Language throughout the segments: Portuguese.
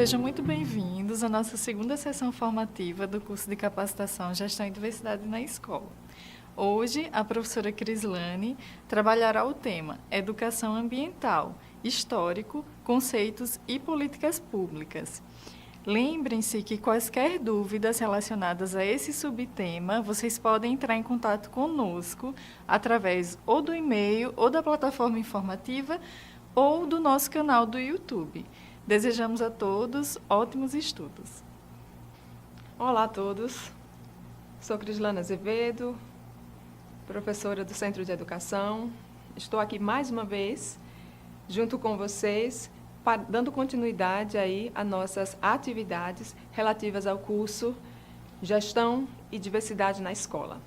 Sejam muito bem-vindos à nossa segunda sessão formativa do curso de Capacitação Gestão e Diversidade na Escola. Hoje, a professora Crislane trabalhará o tema Educação Ambiental, Histórico, Conceitos e Políticas Públicas. Lembrem-se que quaisquer dúvidas relacionadas a esse subtema, vocês podem entrar em contato conosco através ou do e-mail, ou da plataforma informativa, ou do nosso canal do YouTube. Desejamos a todos ótimos estudos. Olá a todos, sou Crislane Azevedo, professora do Centro de Educação. Estou aqui mais uma vez, junto com vocês, dando continuidade aí a nossas atividades relativas ao curso Gestão e Diversidade na Escola.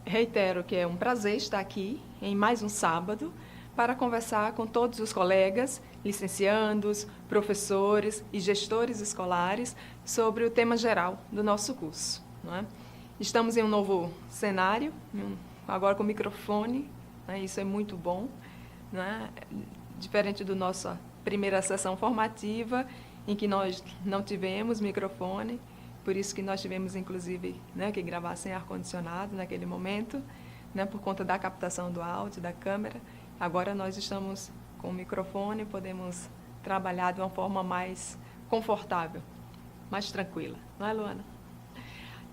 Reitero que é um prazer estar aqui em mais um sábado para conversar com todos os colegas, licenciandos, professores e gestores escolares sobre o tema geral do nosso curso. Não é? Estamos em um novo cenário, agora com microfone, né? Isso é muito bom, não é? Diferente da nossa primeira sessão formativa, em que nós não tivemos microfone, por isso que nós tivemos, inclusive, né, que gravar sem ar-condicionado naquele momento, né, por conta da captação do áudio, da câmera. Agora nós estamos com o microfone, podemos trabalhar de uma forma mais confortável, mais tranquila. Não é, Luana?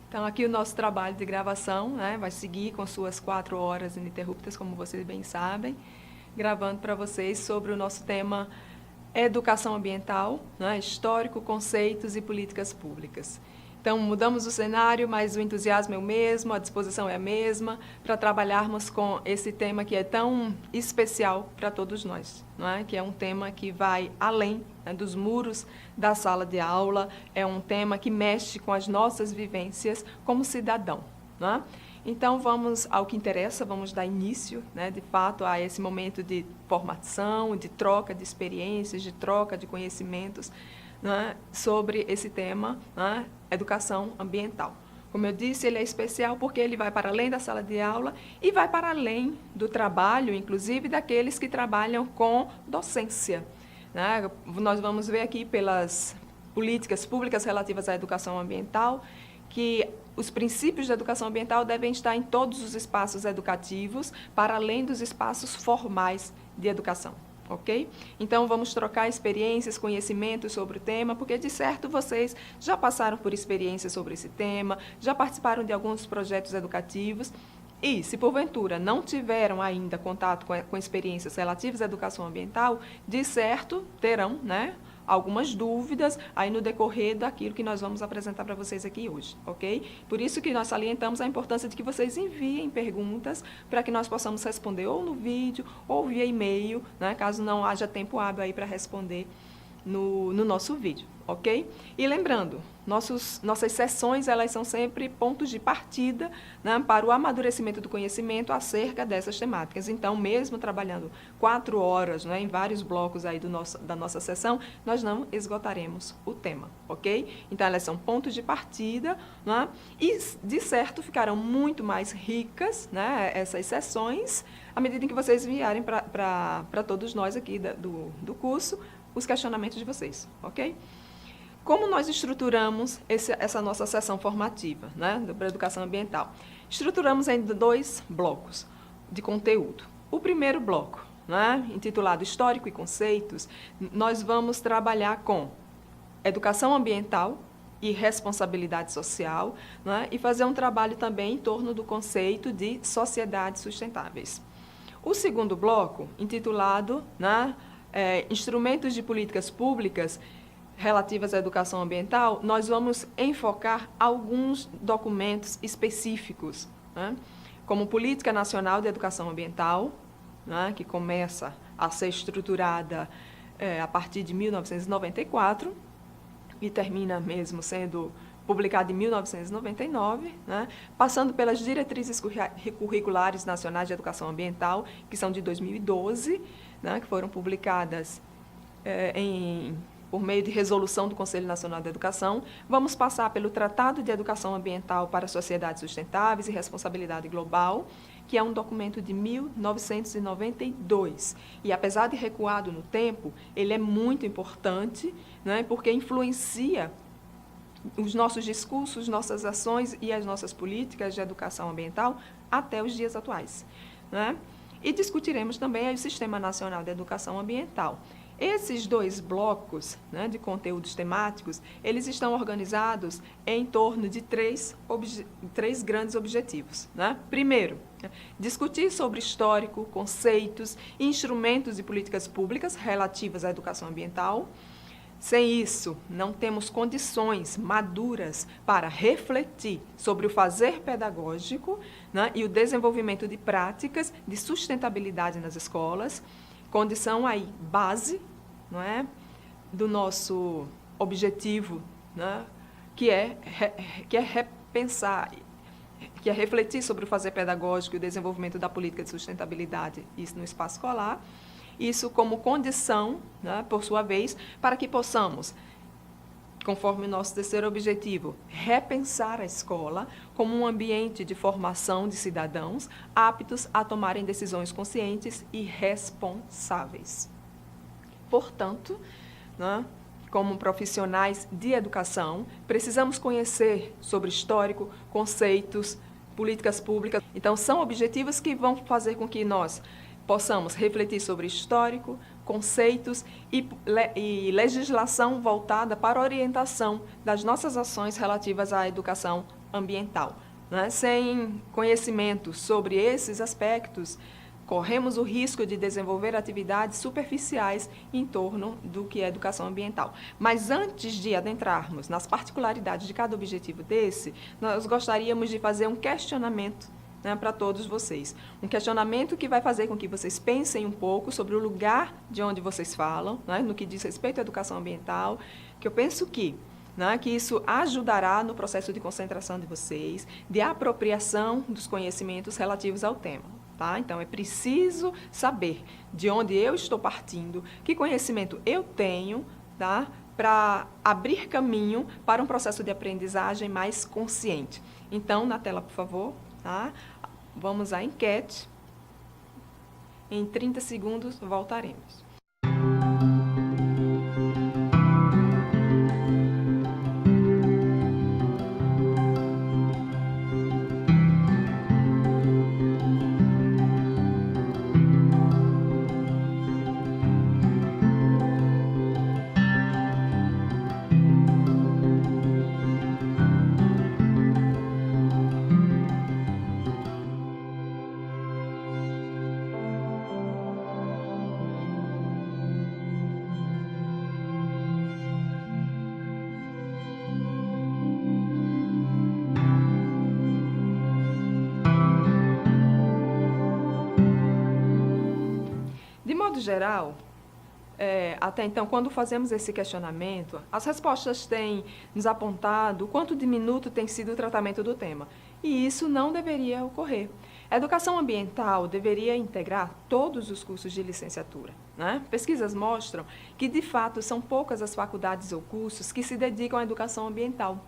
Então, aqui o nosso trabalho de gravação, né, vai seguir com suas 4 horas ininterruptas, como vocês bem sabem, gravando para vocês sobre o nosso tema Educação Ambiental, né, Histórico, Conceitos e Políticas Públicas. Então, mudamos o cenário, mas o entusiasmo é o mesmo, a disposição é a mesma, para trabalharmos com esse tema que é tão especial para todos nós, não é? Que é um tema que vai além, né, dos muros da sala de aula, é um tema que mexe com as nossas vivências como cidadão, não é? Então, vamos ao que interessa, vamos dar início, né, de fato, a esse momento de formação, de troca de experiências, de troca de conhecimentos, né, sobre esse tema, né, educação ambiental. Como eu disse, ele é especial porque ele vai para além da sala de aula e vai para além do trabalho, inclusive daqueles que trabalham com docência, né? Nós vamos ver aqui pelas políticas públicas relativas à educação ambiental que os princípios da educação ambiental devem estar em todos os espaços educativos, para além dos espaços formais de educação. Ok? Então, vamos trocar experiências, conhecimentos sobre o tema, porque, de certo, vocês já passaram por experiências sobre esse tema, já participaram de alguns projetos educativos, e, se porventura não tiveram ainda contato com experiências relativas à educação ambiental, de certo, terão, né, algumas dúvidas aí no decorrer daquilo que nós vamos apresentar para vocês aqui hoje, ok? Por isso que nós salientamos a importância de que vocês enviem perguntas para que nós possamos responder ou no vídeo ou via e-mail, né, caso não haja tempo hábil aí para responder no nosso vídeo, ok? E lembrando, nossas sessões, elas são sempre pontos de partida, né, para o amadurecimento do conhecimento acerca dessas temáticas. Então, mesmo trabalhando 4 horas, né, em vários blocos aí da nossa sessão, nós não esgotaremos o tema, ok? Então, elas são pontos de partida, né, e, de certo, ficarão muito mais ricas, né, essas sessões, à medida em que vocês enviarem para todos nós aqui do curso os questionamentos de vocês, ok? Como nós estruturamos essa nossa sessão formativa, né, para a educação ambiental? Estruturamos em 2 blocos de conteúdo. O primeiro bloco, né, intitulado Histórico e Conceitos, nós vamos trabalhar com educação ambiental e responsabilidade social, né, e fazer um trabalho também em torno do conceito de sociedades sustentáveis. O segundo bloco, intitulado, né, Instrumentos de Políticas Públicas relativas à educação ambiental, nós vamos enfocar alguns documentos específicos, né, como Política Nacional de Educação Ambiental, né, que começa a ser estruturada a partir de 1994 e termina mesmo sendo publicada em 1999, né, passando pelas Diretrizes Curriculares Nacionais de Educação Ambiental, que são de 2012, né, que foram publicadas por meio de resolução do Conselho Nacional da Educação. Vamos passar pelo Tratado de Educação Ambiental para Sociedades Sustentáveis e Responsabilidade Global, que é um documento de 1992. E, apesar de recuado no tempo, ele é muito importante, né, porque influencia os nossos discursos, nossas ações e as nossas políticas de educação ambiental até os dias atuais, né? E discutiremos também o Sistema Nacional de Educação Ambiental. Esses dois blocos, né, de conteúdos temáticos, eles estão organizados em torno de três grandes objetivos, né? Primeiro, discutir sobre histórico, conceitos, instrumentos e políticas públicas relativas à educação ambiental. Sem isso, não temos condições maduras para refletir sobre o fazer pedagógico, né, e o desenvolvimento de práticas de sustentabilidade nas escolas, condição aí base, não é, do nosso objetivo, né, que é repensar, que é refletir sobre o fazer pedagógico e o desenvolvimento da política de sustentabilidade, isso no espaço escolar. Isso como condição, né, por sua vez, para que possamos, conforme o nosso terceiro objetivo, repensar a escola como um ambiente de formação de cidadãos aptos a tomarem decisões conscientes e responsáveis. Portanto, né, como profissionais de educação, precisamos conhecer sobre histórico, conceitos, políticas públicas. Então, são objetivos que vão fazer com que nós possamos refletir sobre histórico, conceitos e legislação voltada para a orientação das nossas ações relativas à educação ambiental, né? Sem conhecimento sobre esses aspectos, corremos o risco de desenvolver atividades superficiais em torno do que é educação ambiental. Mas antes de adentrarmos nas particularidades de cada objetivo desse, nós gostaríamos de fazer um questionamento, né, para todos vocês. Um questionamento que vai fazer com que vocês pensem um pouco sobre o lugar de onde vocês falam, né, no que diz respeito à educação ambiental, que eu penso que isso ajudará no processo de concentração de vocês, de apropriação dos conhecimentos relativos ao tema. Tá? Então, é preciso saber de onde eu estou partindo, que conhecimento eu tenho, tá, para abrir caminho para um processo de aprendizagem mais consciente. Então, na tela, por favor. Tá? Vamos à enquete. Em 30 segundos voltaremos. De modo geral, até então, quando fazemos esse questionamento, as respostas têm nos apontado o quanto diminuto tem sido o tratamento do tema. E isso não deveria ocorrer. A educação ambiental deveria integrar todos os cursos de licenciatura, né? Pesquisas mostram que, de fato, são poucas as faculdades ou cursos que se dedicam à educação ambiental.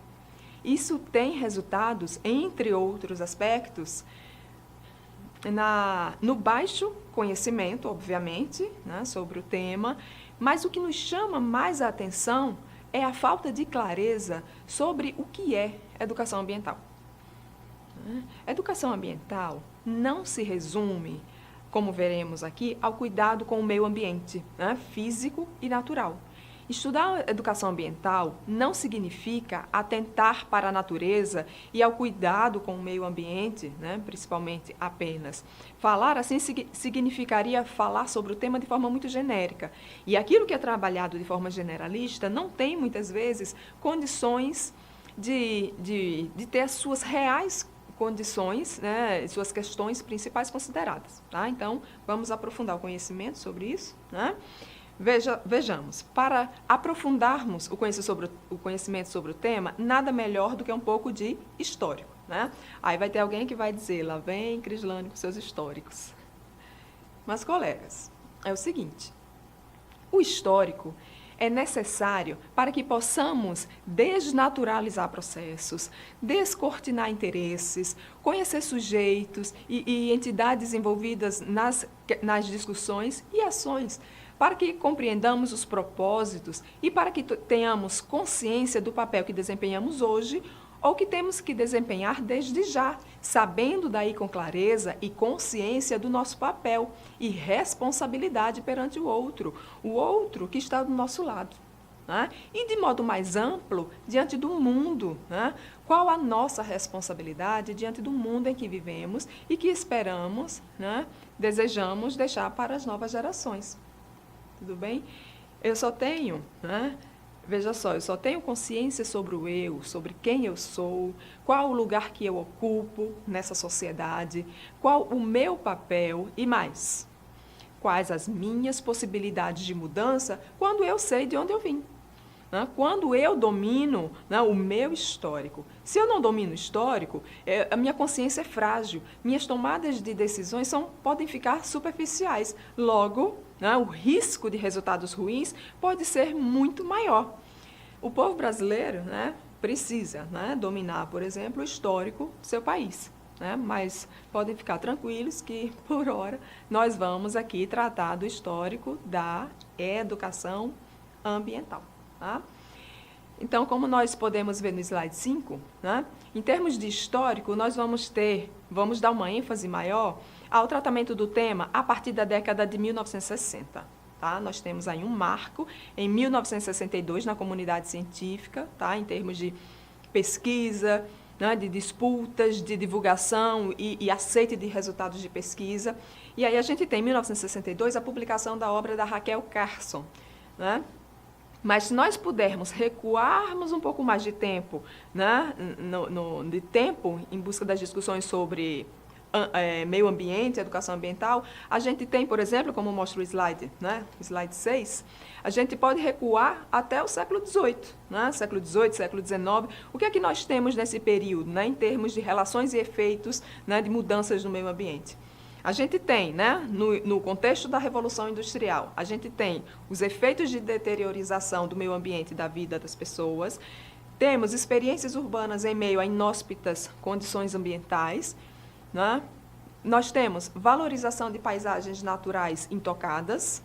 Isso tem resultados, entre outros aspectos, no baixo conhecimento, obviamente, né, sobre o tema, mas o que nos chama mais a atenção é a falta de clareza sobre o que é educação ambiental. Educação ambiental não se resume, como veremos aqui, ao cuidado com o meio ambiente, né, físico e natural. Estudar educação ambiental não significa atentar para a natureza e ao cuidado com o meio ambiente, né, principalmente apenas. Falar assim significaria falar sobre o tema de forma muito genérica. E aquilo que é trabalhado de forma generalista não tem, muitas vezes, condições de ter as suas reais condições, né, suas questões principais consideradas. Tá? Então, vamos aprofundar o conhecimento sobre isso, né? Vejamos, para aprofundarmos o conhecimento sobre o tema, nada melhor do que um pouco de histórico, né? Aí vai ter alguém que vai dizer, lá vem Crislane com seus históricos. Mas, colegas, é o seguinte, o histórico é necessário para que possamos desnaturalizar processos, descortinar interesses, conhecer sujeitos e entidades envolvidas nas discussões e ações, para que compreendamos os propósitos e para que tenhamos consciência do papel que desempenhamos hoje ou que temos que desempenhar desde já, sabendo daí com clareza e consciência do nosso papel e responsabilidade perante o outro que está do nosso lado. Né? E de modo mais amplo, diante do mundo, né? Qual a nossa responsabilidade diante do mundo em que vivemos e que esperamos, né? Desejamos deixar para as novas gerações. Tudo bem? Eu só tenho, né? Veja só, eu só tenho consciência sobre o eu, sobre quem eu sou, qual o lugar que eu ocupo nessa sociedade, qual o meu papel e mais, quais as minhas possibilidades de mudança quando eu sei de onde eu vim. Né? Quando eu domino, né, o meu histórico. Se eu não domino o histórico, a minha consciência é frágil, minhas tomadas de decisões podem ficar superficiais. Logo, né, o risco de resultados ruins pode ser muito maior. O povo brasileiro, né, precisa, né, dominar, por exemplo, o histórico do seu país. Né? Mas podem ficar tranquilos que, por hora, nós vamos aqui tratar do histórico da educação ambiental. Tá? Então, como nós podemos ver no slide 5, né, em termos de histórico, nós vamos dar uma ênfase maior ao tratamento do tema a partir da década de 1960. Tá? Nós temos aí um marco em 1962 na comunidade científica, tá? Em termos de pesquisa, né, de disputas, de divulgação e aceite de resultados de pesquisa. E aí a gente tem, em 1962, a publicação da obra da Raquel Carson. Né? Mas se nós pudermos recuarmos um pouco mais de tempo, né, de tempo em busca das discussões sobre meio ambiente, educação ambiental, a gente tem, por exemplo, como mostra o slide, né, slide 6, a gente pode recuar até o século XVIII, né, século XVIII, século XIX. O que é que nós temos nesse período, né, em termos de relações e efeitos, né, de mudanças no meio ambiente? A gente tem, né, no contexto da Revolução Industrial, a gente tem os efeitos de deteriorização do meio ambiente e da vida das pessoas, temos experiências urbanas em meio a inóspitas condições ambientais, né? Nós temos valorização de paisagens naturais intocadas,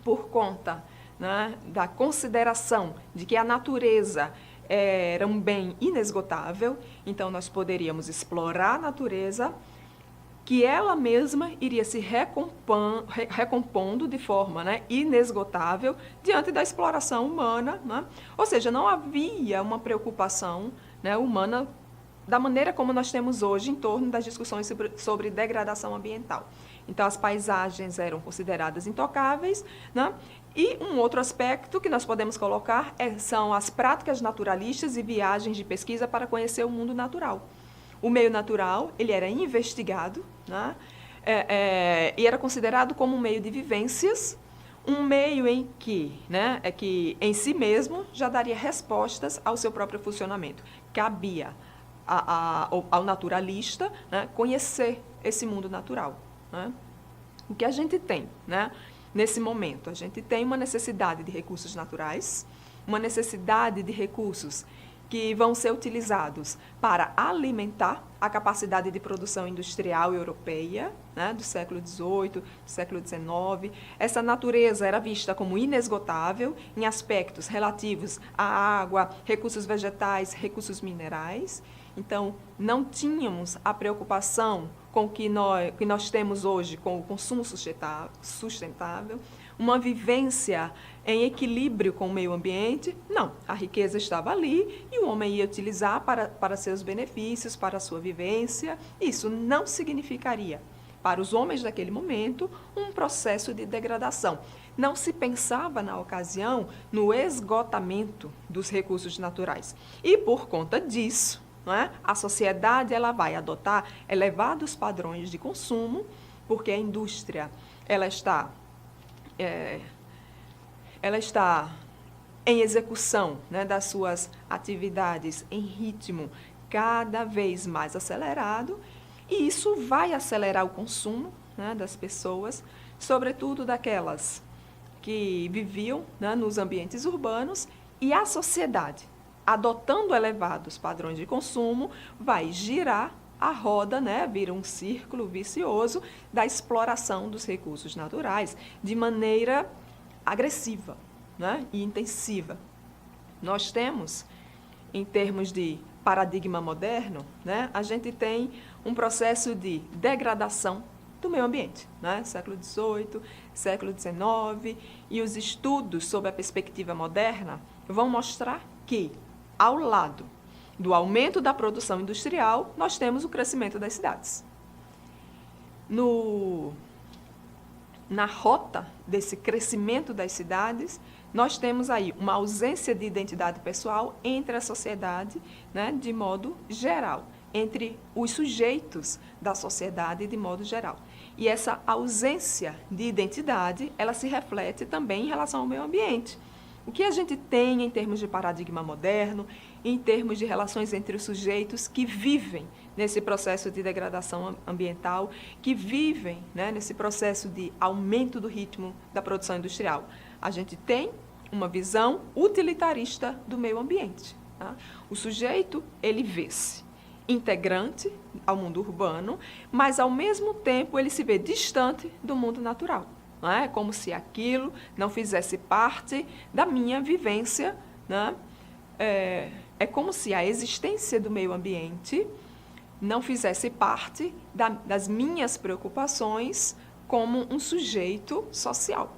por conta, né, da consideração de que a natureza era um bem inesgotável, então nós poderíamos explorar a natureza, que ela mesma iria se recompondo de forma, né, inesgotável diante da exploração humana. Né? Ou seja, não havia uma preocupação, né, humana da maneira como nós temos hoje em torno das discussões sobre degradação ambiental. Então, as paisagens eram consideradas intocáveis, né? E um outro aspecto que nós podemos colocar são as práticas naturalistas e viagens de pesquisa para conhecer o mundo natural. O meio natural, ele era investigado, né? E era considerado como um meio de vivências, um meio em que, né, que em si mesmo já daria respostas ao seu próprio funcionamento. Cabia ao naturalista, né, conhecer esse mundo natural. Né? O que a gente tem, né, nesse momento? A gente tem uma necessidade de recursos naturais, uma necessidade de recursos que vão ser utilizados para alimentar a capacidade de produção industrial europeia, né, do século XVIII, do século XIX. Essa natureza era vista como inesgotável em aspectos relativos à água, recursos vegetais, recursos minerais. Então, não tínhamos a preocupação com o que nós temos hoje, com o consumo sustentável, uma vivência em equilíbrio com o meio ambiente. Não, a riqueza estava ali e o homem ia utilizar para seus benefícios, para a sua vivência. Isso não significaria, para os homens daquele momento, um processo de degradação. Não se pensava, na ocasião, no esgotamento dos recursos naturais. E, por conta disso, não é? A sociedade ela vai adotar elevados padrões de consumo, porque a indústria ela está em execução, né, das suas atividades em ritmo cada vez mais acelerado, e isso vai acelerar o consumo, né, das pessoas, sobretudo daquelas que viviam, né, nos ambientes urbanos, e a sociedade, adotando elevados padrões de consumo, vai girar a roda, né, vira um círculo vicioso da exploração dos recursos naturais de maneira agressiva, né, e intensiva. Nós temos, em termos de paradigma moderno, né, a gente tem um processo de degradação do meio ambiente, né? Século XVIII, século XIX, e os estudos sob a perspectiva moderna vão mostrar que, ao lado do aumento da produção industrial, nós temos o crescimento das cidades. Na rota desse crescimento das cidades, nós temos aí uma ausência de identidade pessoal entre a sociedade, né, de modo geral, entre os sujeitos da sociedade de modo geral. E essa ausência de identidade, ela se reflete também em relação ao meio ambiente. O que a gente tem em termos de paradigma moderno, em termos de relações entre os sujeitos que vivem nesse processo de degradação ambiental, que vivem, né, nesse processo de aumento do ritmo da produção industrial? A gente tem uma visão utilitarista do meio ambiente. Tá? O sujeito, ele vê-se integrante ao mundo urbano, mas, ao mesmo tempo, ele se vê distante do mundo natural. Não é? Como se aquilo não fizesse parte da minha vivência. Né? É como se a existência do meio ambiente não fizesse parte das minhas preocupações como um sujeito social.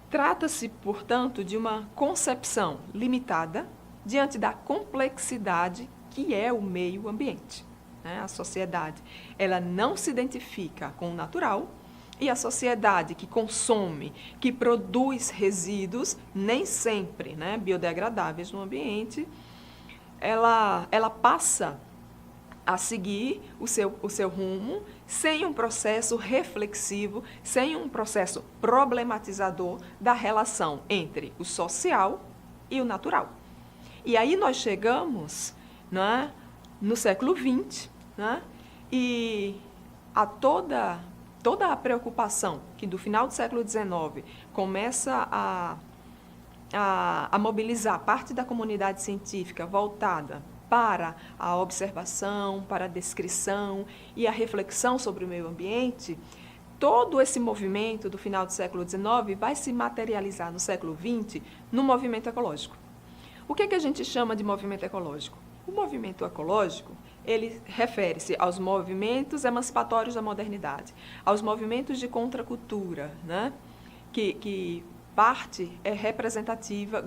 Trata-se, portanto, de uma concepção limitada diante da complexidade que é o meio ambiente. Né? A sociedade, ela não se identifica com o natural, e a sociedade que consome, que produz resíduos, nem sempre, né, biodegradáveis no ambiente, ela passa a seguir o seu rumo sem um processo reflexivo, sem um processo problematizador da relação entre o social e o natural. E aí nós chegamos, né, no século XX, né, e a toda a preocupação que do final do século XIX começa a mobilizar parte da comunidade científica voltada para a observação, para a descrição e a reflexão sobre o meio ambiente, todo esse movimento do final do século XIX vai se materializar no século XX no movimento ecológico. O que a gente chama de movimento ecológico? O movimento ecológico, ele refere-se aos movimentos emancipatórios da modernidade, aos movimentos de contracultura, né? que parte é representativa,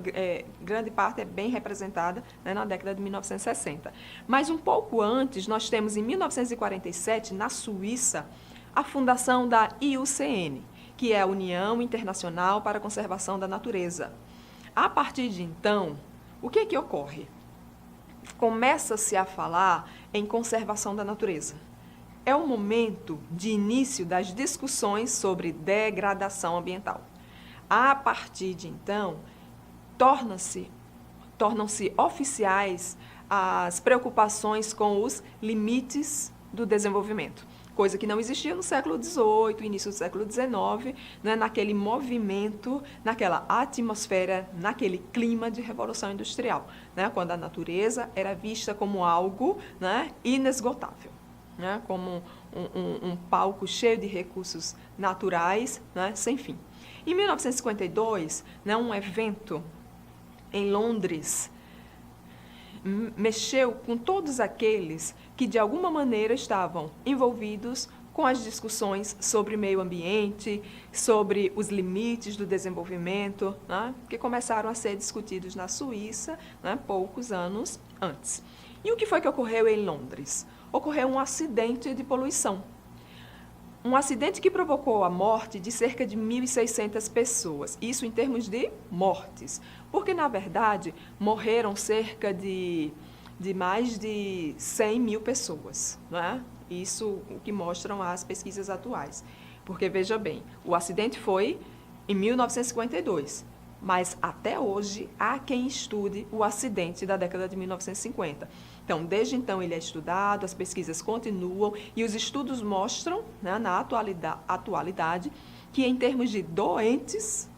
grande parte é bem representada, né, na década de 1960. Mas um pouco antes, nós temos em 1947, na Suíça, a fundação da IUCN, que é a União Internacional para a Conservação da Natureza. A partir de então, o que ocorre? Começa-se a falar em conservação da natureza. É o momento de início das discussões sobre degradação ambiental. A partir de então, tornam-se oficiais as preocupações com os limites do desenvolvimento, coisa que não existia no século XVIII, início do século XIX, né, naquele movimento, naquela atmosfera, naquele clima de revolução industrial, né, quando a natureza era vista como algo, né, inesgotável, né, como um palco cheio de recursos naturais, né, sem fim. Em 1952, né, um evento em Londres mexeu com todos aqueles que, de alguma maneira, estavam envolvidos com as discussões sobre meio ambiente, sobre os limites do desenvolvimento, né, que começaram a ser discutidos na Suíça, né, poucos anos antes. E o que foi que ocorreu em Londres? Ocorreu um acidente de poluição. Um acidente que provocou a morte de cerca de 1.600 pessoas, isso em termos de mortes, porque, na verdade, morreram cerca de mais de 100 mil pessoas, não é? Isso o que mostram as pesquisas atuais. Porque, veja bem, o acidente foi em 1952, mas até hoje há quem estude o acidente da década de 1950. Então, desde então ele é estudado, as pesquisas continuam e os estudos mostram, né, na atualidade que em termos de doentes,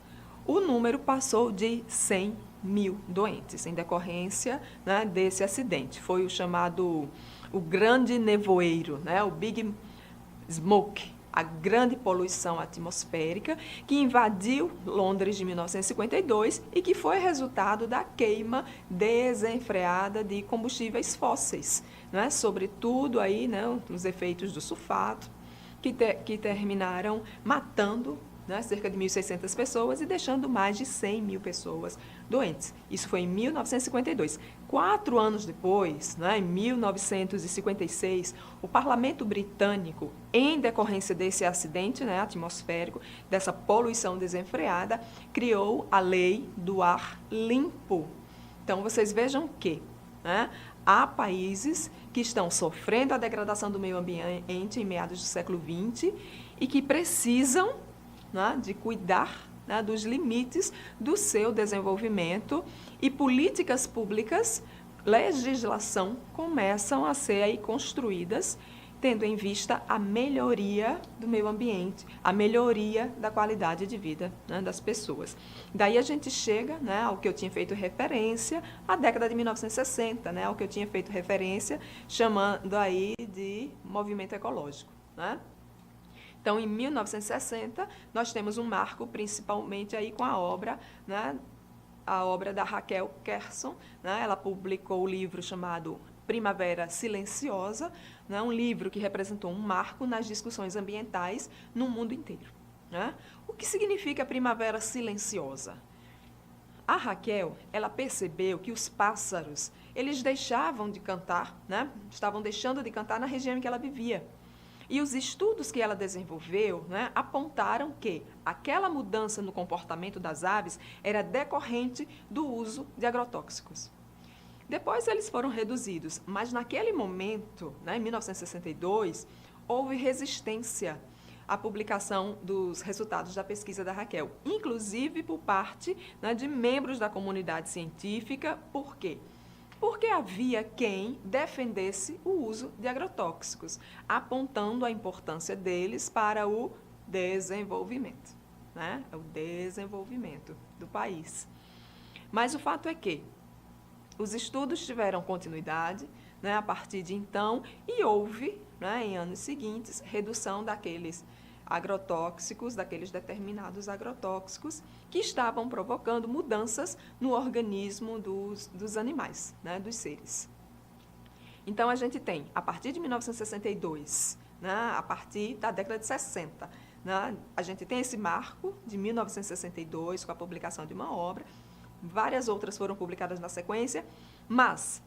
o número passou de 100 mil doentes em decorrência, né, desse acidente. Foi o chamado o grande nevoeiro, né, o Big Smoke, a grande poluição atmosférica que invadiu Londres de 1952 e que foi resultado da queima desenfreada de combustíveis fósseis, né? Sobretudo aí, né, os efeitos do sulfato, que terminaram matando, né, cerca de 1.600 pessoas e deixando mais de 100 mil pessoas doentes. Isso foi em 1952. 4 anos depois, né, em 1956, o Parlamento Britânico, em decorrência desse acidente, né, atmosférico, dessa poluição desenfreada, criou a Lei do Ar Limpo. Então, vocês vejam que, né, há países que estão sofrendo a degradação do meio ambiente em meados do século XX e que precisam, né, de cuidar, né, dos limites do seu desenvolvimento, e políticas públicas, legislação começam a ser aí construídas tendo em vista a melhoria do meio ambiente, a melhoria da qualidade de vida, né, das pessoas. Daí a gente chega, né, ao que eu tinha feito referência, a década de 1960, né, ao que eu tinha feito referência, chamando aí de movimento ecológico, né? Então, em 1960, nós temos um marco, principalmente aí com a obra, né, a obra da Raquel Kerson, né? Ela publicou o livro chamado Primavera Silenciosa, né? Um livro que representou um marco nas discussões ambientais no mundo inteiro, né? O que significa Primavera Silenciosa? A Raquel, ela percebeu que os pássaros, eles deixavam de cantar, né? Estavam deixando de cantar na região em que ela vivia. E os estudos que ela desenvolveu, né, apontaram que aquela mudança no comportamento das aves era decorrente do uso de agrotóxicos. Depois eles foram reduzidos, mas naquele momento, né, em 1962, houve resistência à publicação dos resultados da pesquisa da Raquel, inclusive por parte, né, de membros da comunidade científica. Por quê? Porque havia quem defendesse o uso de agrotóxicos, apontando a importância deles para o desenvolvimento, né? O desenvolvimento do país. Mas o fato é que os estudos tiveram continuidade, né, a partir de então, e houve, né, em anos seguintes, redução daqueles agrotóxicos, daqueles determinados agrotóxicos que estavam provocando mudanças no organismo dos animais, né, dos seres. Então, a gente tem, a partir de 1962, né, a partir da década de 60, né, a gente tem esse marco de 1962, com a publicação de uma obra, várias outras foram publicadas na sequência, mas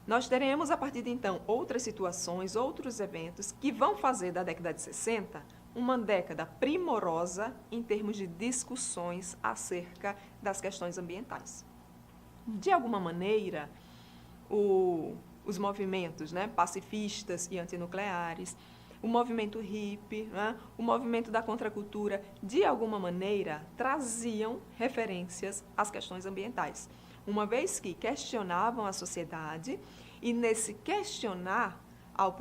nós teremos, a partir de então, outras situações, outros eventos que vão fazer da década de 60 uma década primorosa em termos de discussões acerca das questões ambientais. De alguma maneira, os movimentos, né, pacifistas e antinucleares, o movimento hippie, né, o movimento da contracultura, de alguma maneira, traziam referências às questões ambientais, uma vez que questionavam a sociedade, e nesse questionar o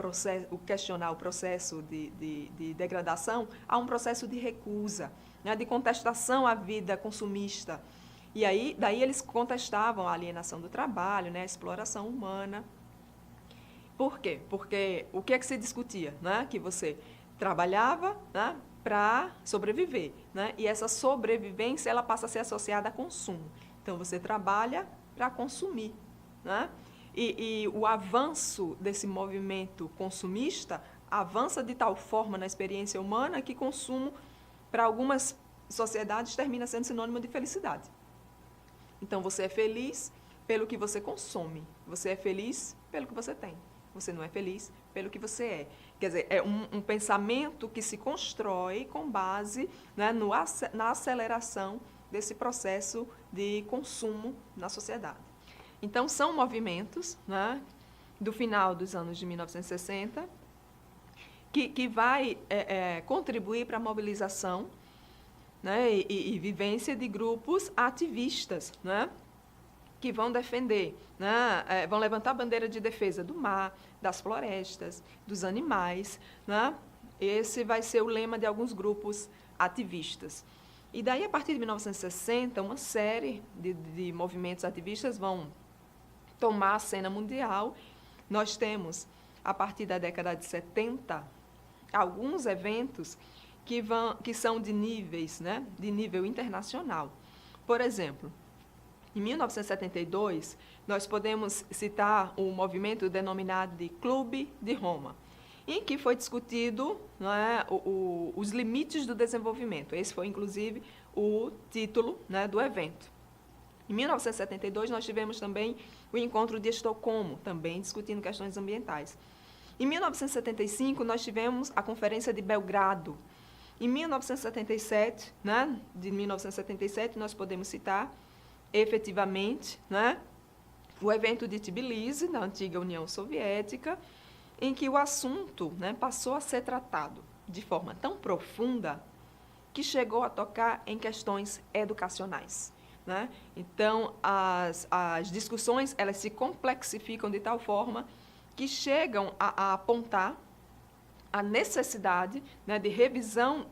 processo de degradação, há um processo de recusa, né, de contestação à vida consumista. E aí, daí eles contestavam a alienação do trabalho, né, a exploração humana. Por quê? Porque o que é que se discutia? Né? Que você trabalhava, né, para sobreviver, né? E essa sobrevivência ela passa a ser associada a consumo. Então, você trabalha para consumir, né? E o avanço desse movimento consumista avança de tal forma na experiência humana que consumo, para algumas sociedades, termina sendo sinônimo de felicidade. Então, você é feliz pelo que você consome. Você é feliz pelo que você tem. Você não é feliz pelo que você é. Quer dizer, é um pensamento que se constrói com base, né, na aceleração desse processo de consumo na sociedade. Então, são movimentos, né, do final dos anos de 1960 que vai contribuir para a mobilização, né, e vivência de grupos ativistas, né, que vão defender, né, vão levantar a bandeira de defesa do mar, das florestas, dos animais, né? Esse vai ser o lema de alguns grupos ativistas. E daí, a partir de 1960, uma série de movimentos ativistas vão tomar a cena mundial. Nós temos, a partir da década de 70, alguns eventos que são de níveis, né, de nível internacional. Por exemplo, em 1972, nós podemos citar o movimento denominado de Clube de Roma, em que foi discutido, né, os limites do desenvolvimento. Esse foi, inclusive, o título, né, do evento. Em 1972, nós tivemos também o Encontro de Estocolmo, também discutindo questões ambientais. Em 1975, nós tivemos a Conferência de Belgrado. Em 1977, né, de 1977, nós podemos citar, efetivamente, né, o evento de Tbilisi, na antiga União Soviética, em que o assunto, né, passou a ser tratado de forma tão profunda que chegou a tocar em questões educacionais, né? Então, as discussões, elas se complexificam de tal forma que chegam a apontar a necessidade, né, de revisão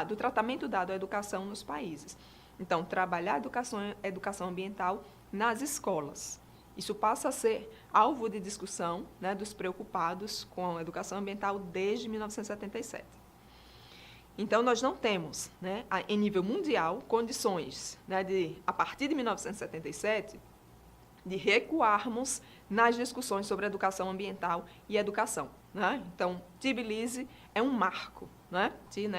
do tratamento dado à educação nos países. Então, trabalhar a educação ambiental nas escolas. Isso passa a ser alvo de discussão, né, dos preocupados com a educação ambiental desde 1977. Então, nós não temos, né, em nível mundial, condições, né, a partir de 1977, de recuarmos nas discussões sobre educação ambiental e educação, né? Então, Tbilisi é um marco, né,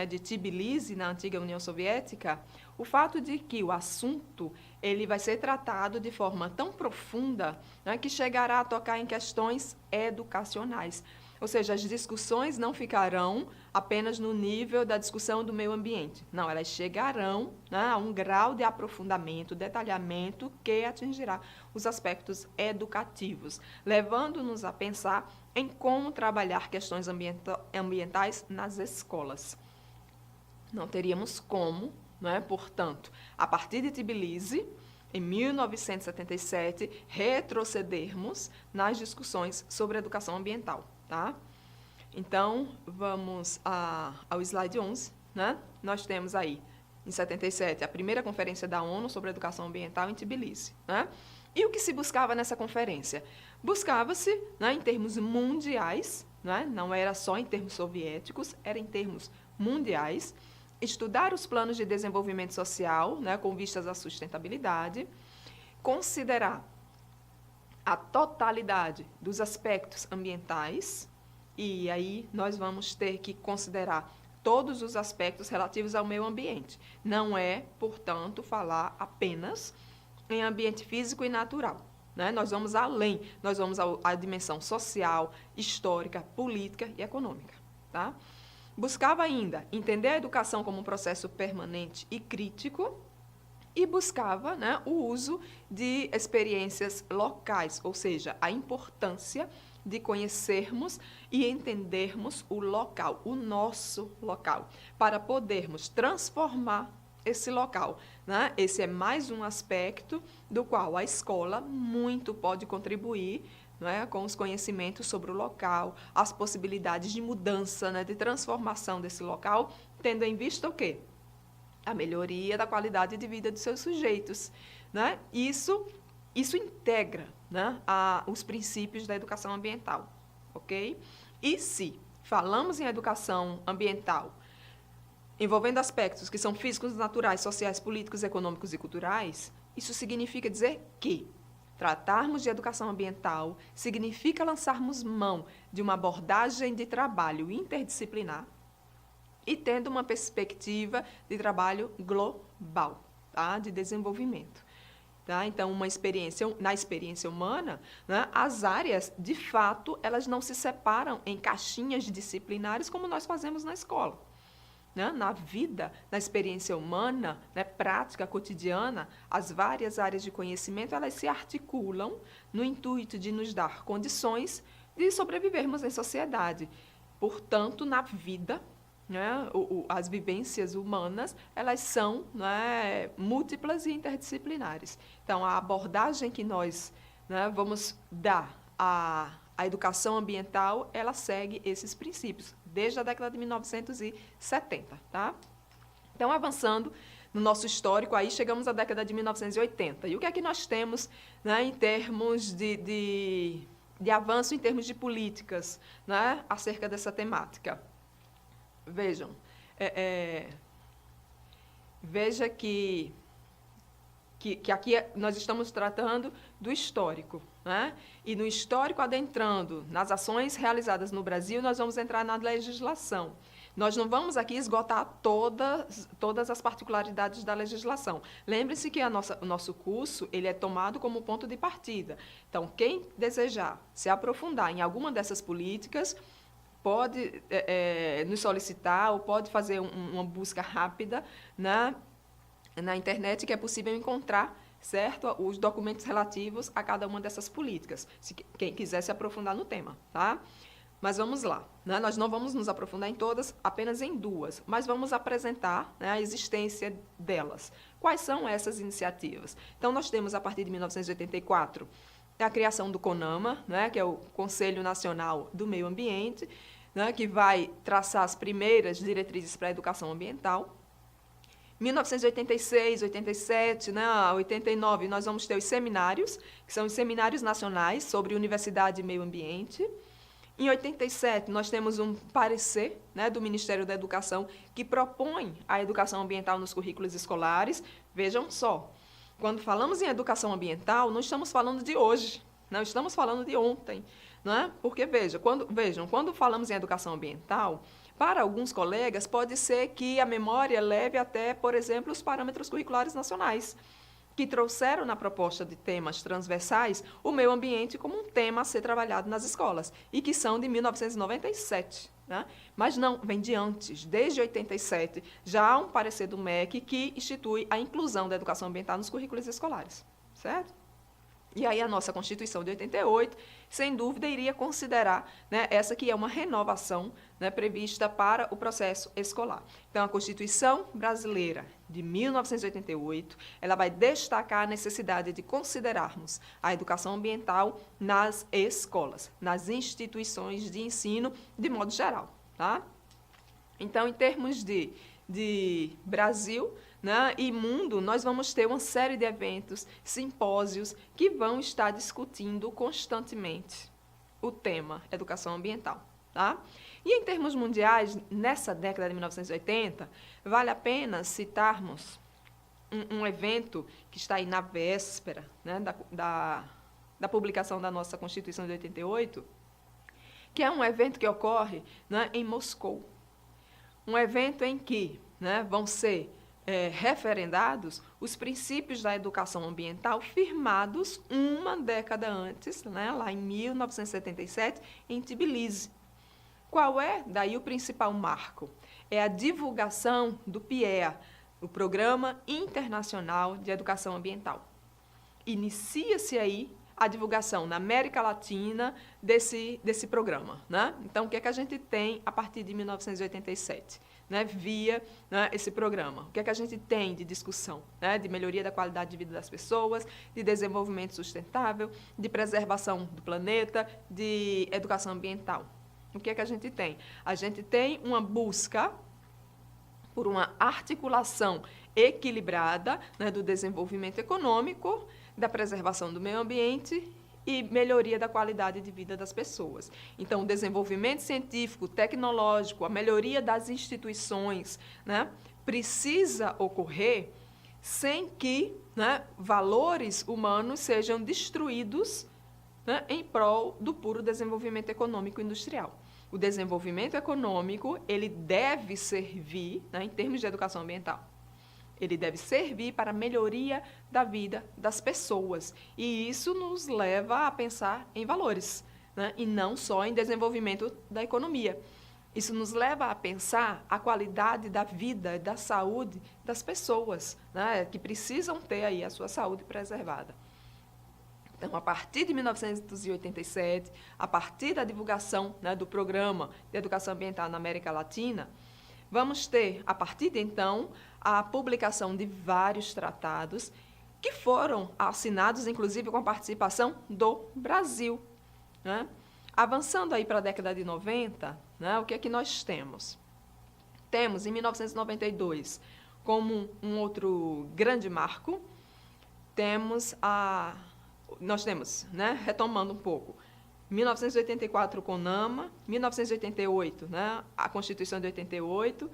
de Tbilisi, na antiga União Soviética, o fato de que o assunto ele vai ser tratado de forma tão profunda, né, que chegará a tocar em questões educacionais. Ou seja, as discussões não ficarão apenas no nível da discussão do meio ambiente. Não, elas chegarão, né, a um grau de aprofundamento, detalhamento que atingirá os aspectos educativos, levando-nos a pensar em como trabalhar questões ambientais nas escolas. Não teríamos como, né, portanto, a partir de Tbilisi, em 1977, retrocedermos nas discussões sobre educação ambiental. Tá? Então, vamos ao slide 11. Né? Nós temos aí, em 77, a primeira conferência da ONU sobre educação ambiental em Tbilisi. Né? E o que se buscava nessa conferência? Buscava-se, né, em termos mundiais, né, não era só em termos soviéticos, era em termos mundiais, estudar os planos de desenvolvimento social, né, com vistas à sustentabilidade, considerar a totalidade dos aspectos ambientais, e aí nós vamos ter que considerar todos os aspectos relativos ao meio ambiente. Não é, portanto, falar apenas em ambiente físico e natural. Né? Nós vamos além, nós vamos à dimensão social, histórica, política e econômica. Tá? Buscava ainda entender a educação como um processo permanente e crítico, e buscava, né, o uso de experiências locais, ou seja, a importância de conhecermos e entendermos o local, o nosso local, para podermos transformar esse local. Né? Esse é mais um aspecto do qual a escola muito pode contribuir, né, com os conhecimentos sobre o local, as possibilidades de mudança, né, de transformação desse local, tendo em vista o quê? A melhoria da qualidade de vida dos seus sujeitos. Né? Isso integra, né, os princípios da educação ambiental. Okay? E se falamos em educação ambiental envolvendo aspectos que são físicos, naturais, sociais, políticos, econômicos e culturais, isso significa dizer que tratarmos de educação ambiental significa lançarmos mão de uma abordagem de trabalho interdisciplinar e tendo uma perspectiva de trabalho global, tá? De desenvolvimento. Tá? Então, na experiência humana, né, as áreas, de fato, elas não se separam em caixinhas disciplinares como nós fazemos na escola. Né? Na vida, na experiência humana, né, prática, cotidiana, as várias áreas de conhecimento, elas se articulam no intuito de nos dar condições de sobrevivermos em sociedade. Portanto, na vida, né, as vivências humanas, elas são, né, múltiplas e interdisciplinares. Então, a abordagem que nós, né, vamos dar à educação ambiental, ela segue esses princípios, desde a década de 1970. Tá? Então, avançando no nosso histórico, aí chegamos à década de 1980. E o que é que nós temos, né, em termos de avanço, em termos de políticas, né, acerca dessa temática? Vejam, veja que aqui nós estamos tratando do histórico, né? E no histórico, adentrando nas ações realizadas no Brasil, nós vamos entrar na legislação. Nós não vamos aqui esgotar todas as particularidades da legislação. Lembre-se que o nosso curso ele é tomado como ponto de partida. Então, quem desejar se aprofundar em alguma dessas políticas, pode nos solicitar ou pode fazer uma busca rápida na internet, que é possível encontrar, certo, os documentos relativos a cada uma dessas políticas, se quem quiser se aprofundar no tema, tá? Mas vamos lá, né? Nós não vamos nos aprofundar em todas, apenas em duas, mas vamos apresentar, né, a existência delas. Quais são essas iniciativas? Então, nós temos, a partir de 1984, a criação do CONAMA, né, que é o Conselho Nacional do Meio Ambiente, né, que vai traçar as primeiras diretrizes para a educação ambiental. 1986, 87, né, 89, nós vamos ter os seminários, que são os seminários nacionais sobre universidade e meio ambiente. Em 87, nós temos um parecer, né, do Ministério da Educação que propõe a educação ambiental nos currículos escolares. Vejam só, quando falamos em educação ambiental, não estamos falando de hoje, não estamos falando de ontem, né? Porque, vejam, quando falamos em educação ambiental, para alguns colegas, pode ser que a memória leve até, por exemplo, os parâmetros curriculares nacionais, que trouxeram na proposta de temas transversais o meio ambiente como um tema a ser trabalhado nas escolas, e que são de 1997. Né? Mas não, vem de antes, desde 87, já há um parecer do MEC que institui a inclusão da educação ambiental nos currículos escolares, certo? E aí a nossa Constituição de 88, sem dúvida, iria considerar, né, essa que é uma renovação, né, prevista para o processo escolar. Então, a Constituição brasileira de 1988, ela vai destacar a necessidade de considerarmos a educação ambiental nas escolas, nas instituições de ensino, de modo geral. Tá? Então, em termos de Brasil, né, e mundo, nós vamos ter uma série de eventos, simpósios, que vão estar discutindo constantemente o tema educação ambiental. Tá? E em termos mundiais, nessa década de 1980, vale a pena citarmos um evento que está aí na véspera, né, da publicação da nossa Constituição de 88, que é um evento que ocorre, né, em Moscou. Um evento em que, né, vão ser referendados os princípios da educação ambiental firmados uma década antes, né, lá em 1977, em Tbilisi. Qual é, daí, o principal marco? É a divulgação do PIEA, o Programa Internacional de Educação Ambiental. Inicia-se aí a divulgação na América Latina desse programa. Né? Então, o que é que a gente tem a partir de 1987? Né, via, né, esse programa. O que é que a gente tem de discussão? Né, de melhoria da qualidade de vida das pessoas, de desenvolvimento sustentável, de preservação do planeta, de educação ambiental. O que é que a gente tem? A gente tem uma busca por uma articulação equilibrada, né, do desenvolvimento econômico, da preservação do meio ambiente e melhoria da qualidade de vida das pessoas. Então, o desenvolvimento científico, tecnológico, a melhoria das instituições, né, precisa ocorrer sem que, né, valores humanos sejam destruídos, né, em prol do puro desenvolvimento econômico e industrial. O desenvolvimento econômico, ele deve servir, né, em termos de educação ambiental, ele deve servir para a melhoria da vida das pessoas. E isso nos leva a pensar em valores, né? E não só em desenvolvimento da economia. Isso nos leva a pensar a qualidade da vida, da saúde das pessoas, né? Que precisam ter aí a sua saúde preservada. Então, a partir de 1987, a partir da divulgação, né, do Programa de Educação Ambiental na América Latina, vamos ter, a partir de então, a publicação de vários tratados que foram assinados, inclusive, com a participação do Brasil. Né? Avançando aí para a década de 90, né, o que é que nós temos? Temos, em 1992, como um outro grande marco, nós temos, né, retomando um pouco, 1984 o CONAMA, 1988, né, a Constituição de 88,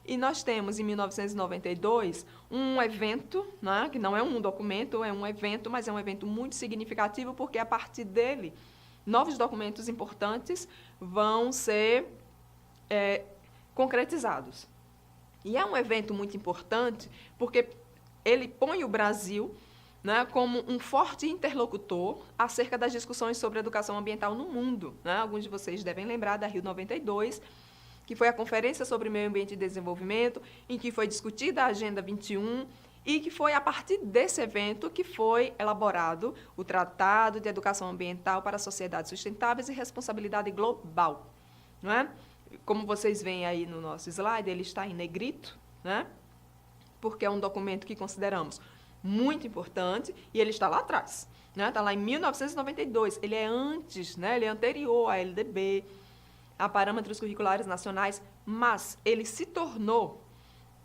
e nós temos, em 1992, um evento, né, que não é um documento, é um evento, mas é um evento muito significativo, porque a partir dele, novos documentos importantes vão ser concretizados. E é um evento muito importante, porque ele põe o Brasil, né, como um forte interlocutor acerca das discussões sobre educação ambiental no mundo, né? Alguns de vocês devem lembrar da Rio 92, que foi a Conferência sobre Meio Ambiente e Desenvolvimento, em que foi discutida a Agenda 21, e que foi a partir desse evento que foi elaborado o Tratado de Educação Ambiental para Sociedades Sustentáveis e Responsabilidade Global. Não é? Como vocês veem aí no nosso slide, ele está em negrito, né? Porque é um documento que consideramos muito importante, e ele está lá atrás, né? Está lá em 1992, ele é antes, né? Ele é anterior à LDB, a Parâmetros Curriculares Nacionais, mas ele se tornou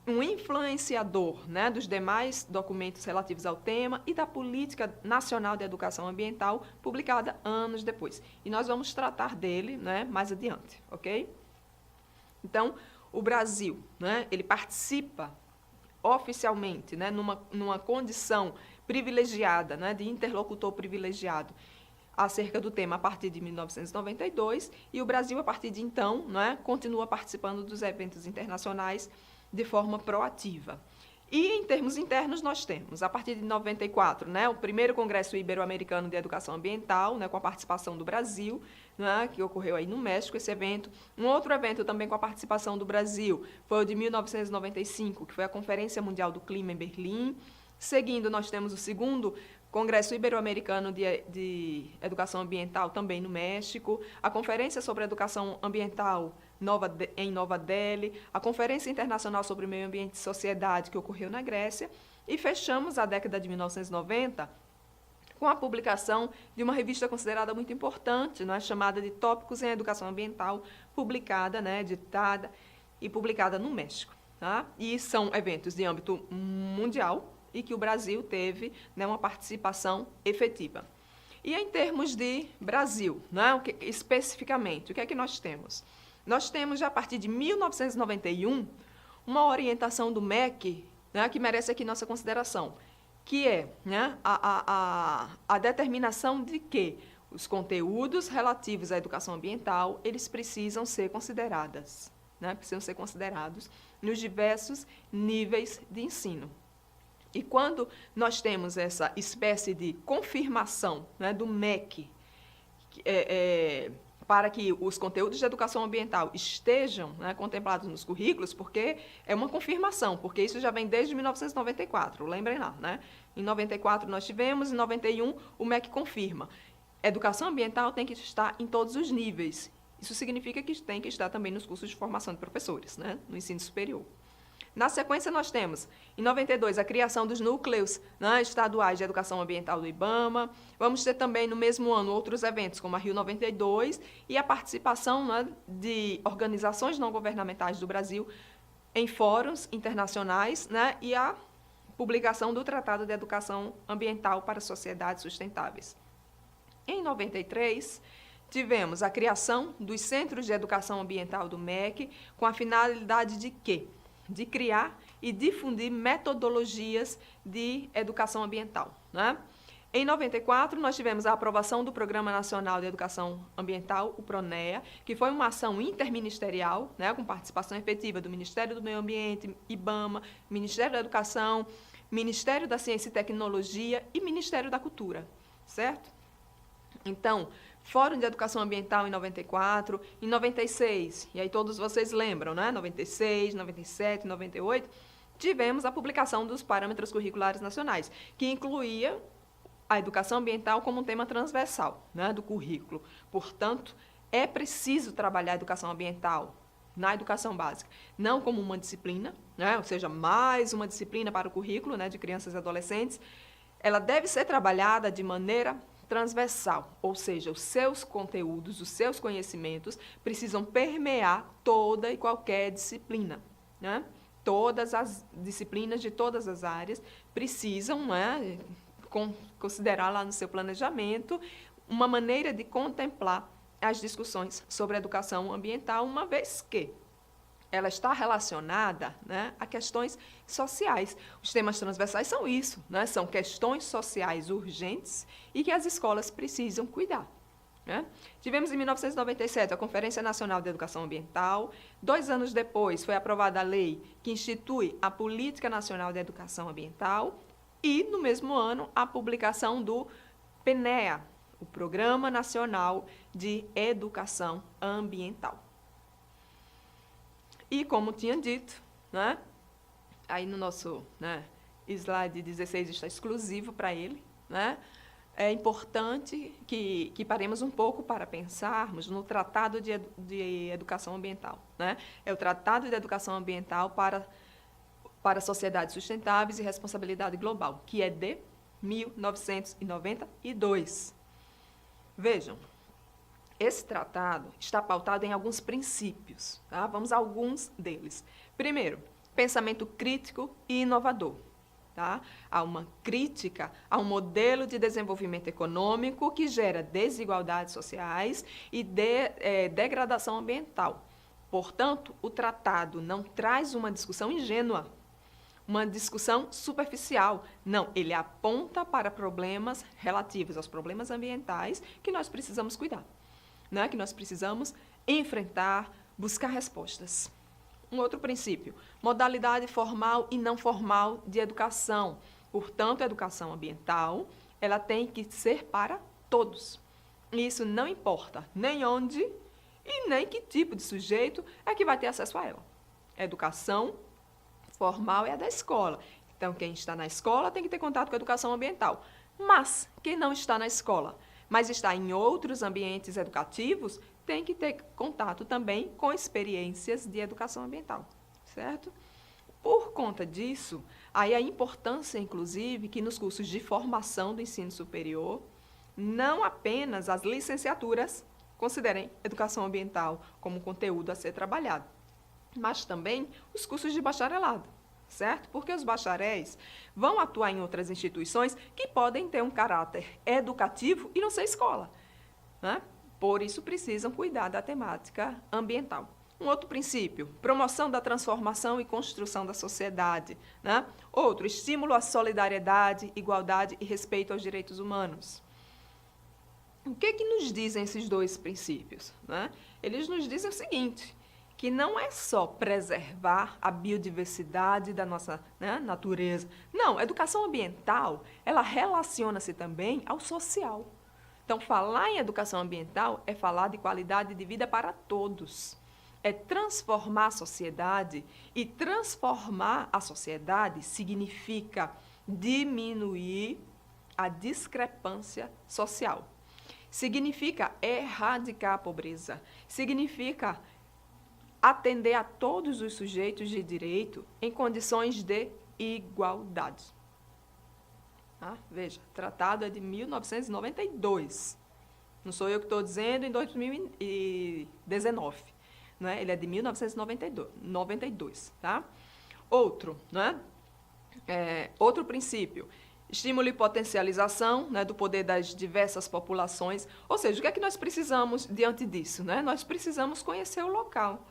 um influenciador, né, dos demais documentos relativos ao tema e da Política Nacional de Educação Ambiental, publicada anos depois. E nós vamos tratar dele, né, mais adiante, ok? Então, o Brasil, né, ele participa oficialmente, né, numa condição privilegiada, né, de interlocutor privilegiado, acerca do tema a partir de 1992, e o Brasil, a partir de então, né, continua participando dos eventos internacionais de forma proativa. E, em termos internos, nós temos, a partir de 94, né, o primeiro Congresso Ibero-Americano de Educação Ambiental, né, com a participação do Brasil, né, que ocorreu aí no México, esse evento. Um outro evento também com a participação do Brasil foi o de 1995, que foi a Conferência Mundial do Clima em Berlim. Seguindo, nós temos o segundo Congresso Ibero-Americano de Educação Ambiental, também no México, a Conferência sobre Educação Ambiental em Nova Delhi, a Conferência Internacional sobre Meio Ambiente e Sociedade, que ocorreu na Grécia, e fechamos a década de 1990 com a publicação de uma revista considerada muito importante, né, chamada de Tópicos em Educação Ambiental, publicada, né, editada e publicada no México. Tá? E são eventos de âmbito mundial, e que o Brasil teve, né, uma participação efetiva. E em termos de Brasil, né, especificamente, o que é que nós temos? Nós temos, já a partir de 1991, uma orientação do MEC, né, que merece aqui nossa consideração, que é, né, a determinação de que os conteúdos relativos à educação ambiental, eles precisam ser considerados, né, precisam ser considerados nos diversos níveis de ensino. E quando nós temos essa espécie de confirmação, né, do MEC, para que os conteúdos de educação ambiental estejam, né, contemplados nos currículos, porque é uma confirmação, porque isso já vem desde 1994, lembrem lá, né? Em 94 nós tivemos, em 91 o MEC confirma. Educação ambiental tem que estar em todos os níveis. Isso significa que tem que estar também nos cursos de formação de professores, né, no ensino superior. Na sequência, nós temos, em 92, a criação dos núcleos, né, estaduais de educação ambiental do IBAMA. Vamos ter também, no mesmo ano, outros eventos, como a Rio 92, e a participação, né, de organizações não governamentais do Brasil em fóruns internacionais, né, e a publicação do Tratado de Educação Ambiental para Sociedades Sustentáveis. Em 93, tivemos a criação dos Centros de Educação Ambiental do MEC, com a finalidade de quê? De criar e difundir metodologias de educação ambiental, né? Em 94, nós tivemos a aprovação do Programa Nacional de Educação Ambiental, o PRONEA, que foi uma ação interministerial, né, com participação efetiva do Ministério do Meio Ambiente, IBAMA, Ministério da Educação, Ministério da Ciência e Tecnologia e Ministério da Cultura, certo? Então, Fórum de Educação Ambiental em 94, em 96, e aí todos vocês lembram, né? 96, 97, 98, tivemos a publicação dos Parâmetros Curriculares Nacionais, que incluía a educação ambiental como um tema transversal, né, do currículo. Portanto, é preciso trabalhar a educação ambiental na educação básica, não como uma disciplina, né, ou seja, mais uma disciplina para o currículo, né, de crianças e adolescentes. Ela deve ser trabalhada de maneira transversal, ou seja, os seus conteúdos, os seus conhecimentos precisam permear toda e qualquer disciplina, né? Todas as disciplinas de todas as áreas precisam, né, considerar lá no seu planejamento uma maneira de contemplar as discussões sobre a educação ambiental, uma vez que ela está relacionada, né, a questões sociais. Os temas transversais são isso, né, são questões sociais urgentes e que as escolas precisam cuidar. Né? Tivemos em 1997 a Conferência Nacional de Educação Ambiental. 2 anos depois foi aprovada a lei que institui a Política Nacional de Educação Ambiental e, no mesmo ano, a publicação do PNEA, o Programa Nacional de Educação Ambiental. E, como tinha dito, né, aí no nosso, né, slide 16 está exclusivo para ele, né, é importante que paremos um pouco para pensarmos no Tratado de Educação Ambiental. Né? É o Tratado de Educação Ambiental para Sociedades Sustentáveis e Responsabilidade Global, que é de 1992. Vejam, esse tratado está pautado em alguns princípios. Tá? Vamos a alguns deles. Primeiro, pensamento crítico e inovador. Tá? Há uma crítica a um modelo de desenvolvimento econômico que gera desigualdades sociais e degradação ambiental. Portanto, o tratado não traz uma discussão ingênua, uma discussão superficial. Não, ele aponta para problemas relativos aos problemas ambientais que nós precisamos cuidar, né? Que nós precisamos enfrentar, buscar respostas. Um outro princípio, modalidade formal e não formal de educação. Portanto, a educação ambiental, ela tem que ser para todos. E isso não importa nem onde e nem que tipo de sujeito é que vai ter acesso a ela. A educação formal é a da escola. Então, quem está na escola tem que ter contato com a educação ambiental. Mas, quem não está na escola, mas está em outros ambientes educativos, tem que ter contato também com experiências de educação ambiental, certo? Por conta disso, aí a importância, inclusive, que nos cursos de formação do ensino superior, não apenas as licenciaturas considerem educação ambiental como conteúdo a ser trabalhado, mas também os cursos de bacharelado, certo? Porque os bacharéis vão atuar em outras instituições que podem ter um caráter educativo e não ser escola, né? Por isso, precisam cuidar da temática ambiental. Um outro princípio, promoção da transformação e construção da sociedade. Né? Outro, estímulo à solidariedade, igualdade e respeito aos direitos humanos. O que nos dizem esses dois princípios? Né? Eles nos dizem o seguinte, que não é só preservar a biodiversidade da nossa, né, natureza. Não, a educação ambiental, ela relaciona-se também ao social. Então, falar em educação ambiental é falar de qualidade de vida para todos. É transformar a sociedade, e transformar a sociedade significa diminuir a discrepância social. Significa erradicar a pobreza. Significa atender a todos os sujeitos de direito em condições de igualdade. Veja, tratado é de 1992. Não sou eu que estou dizendo em 2019. Né? Ele é de 1992. Tá? Outro, né? Outro princípio, estímulo e potencialização, né, do poder das diversas populações. Ou seja, o que é que nós precisamos diante disso? Né? Nós precisamos conhecer o local.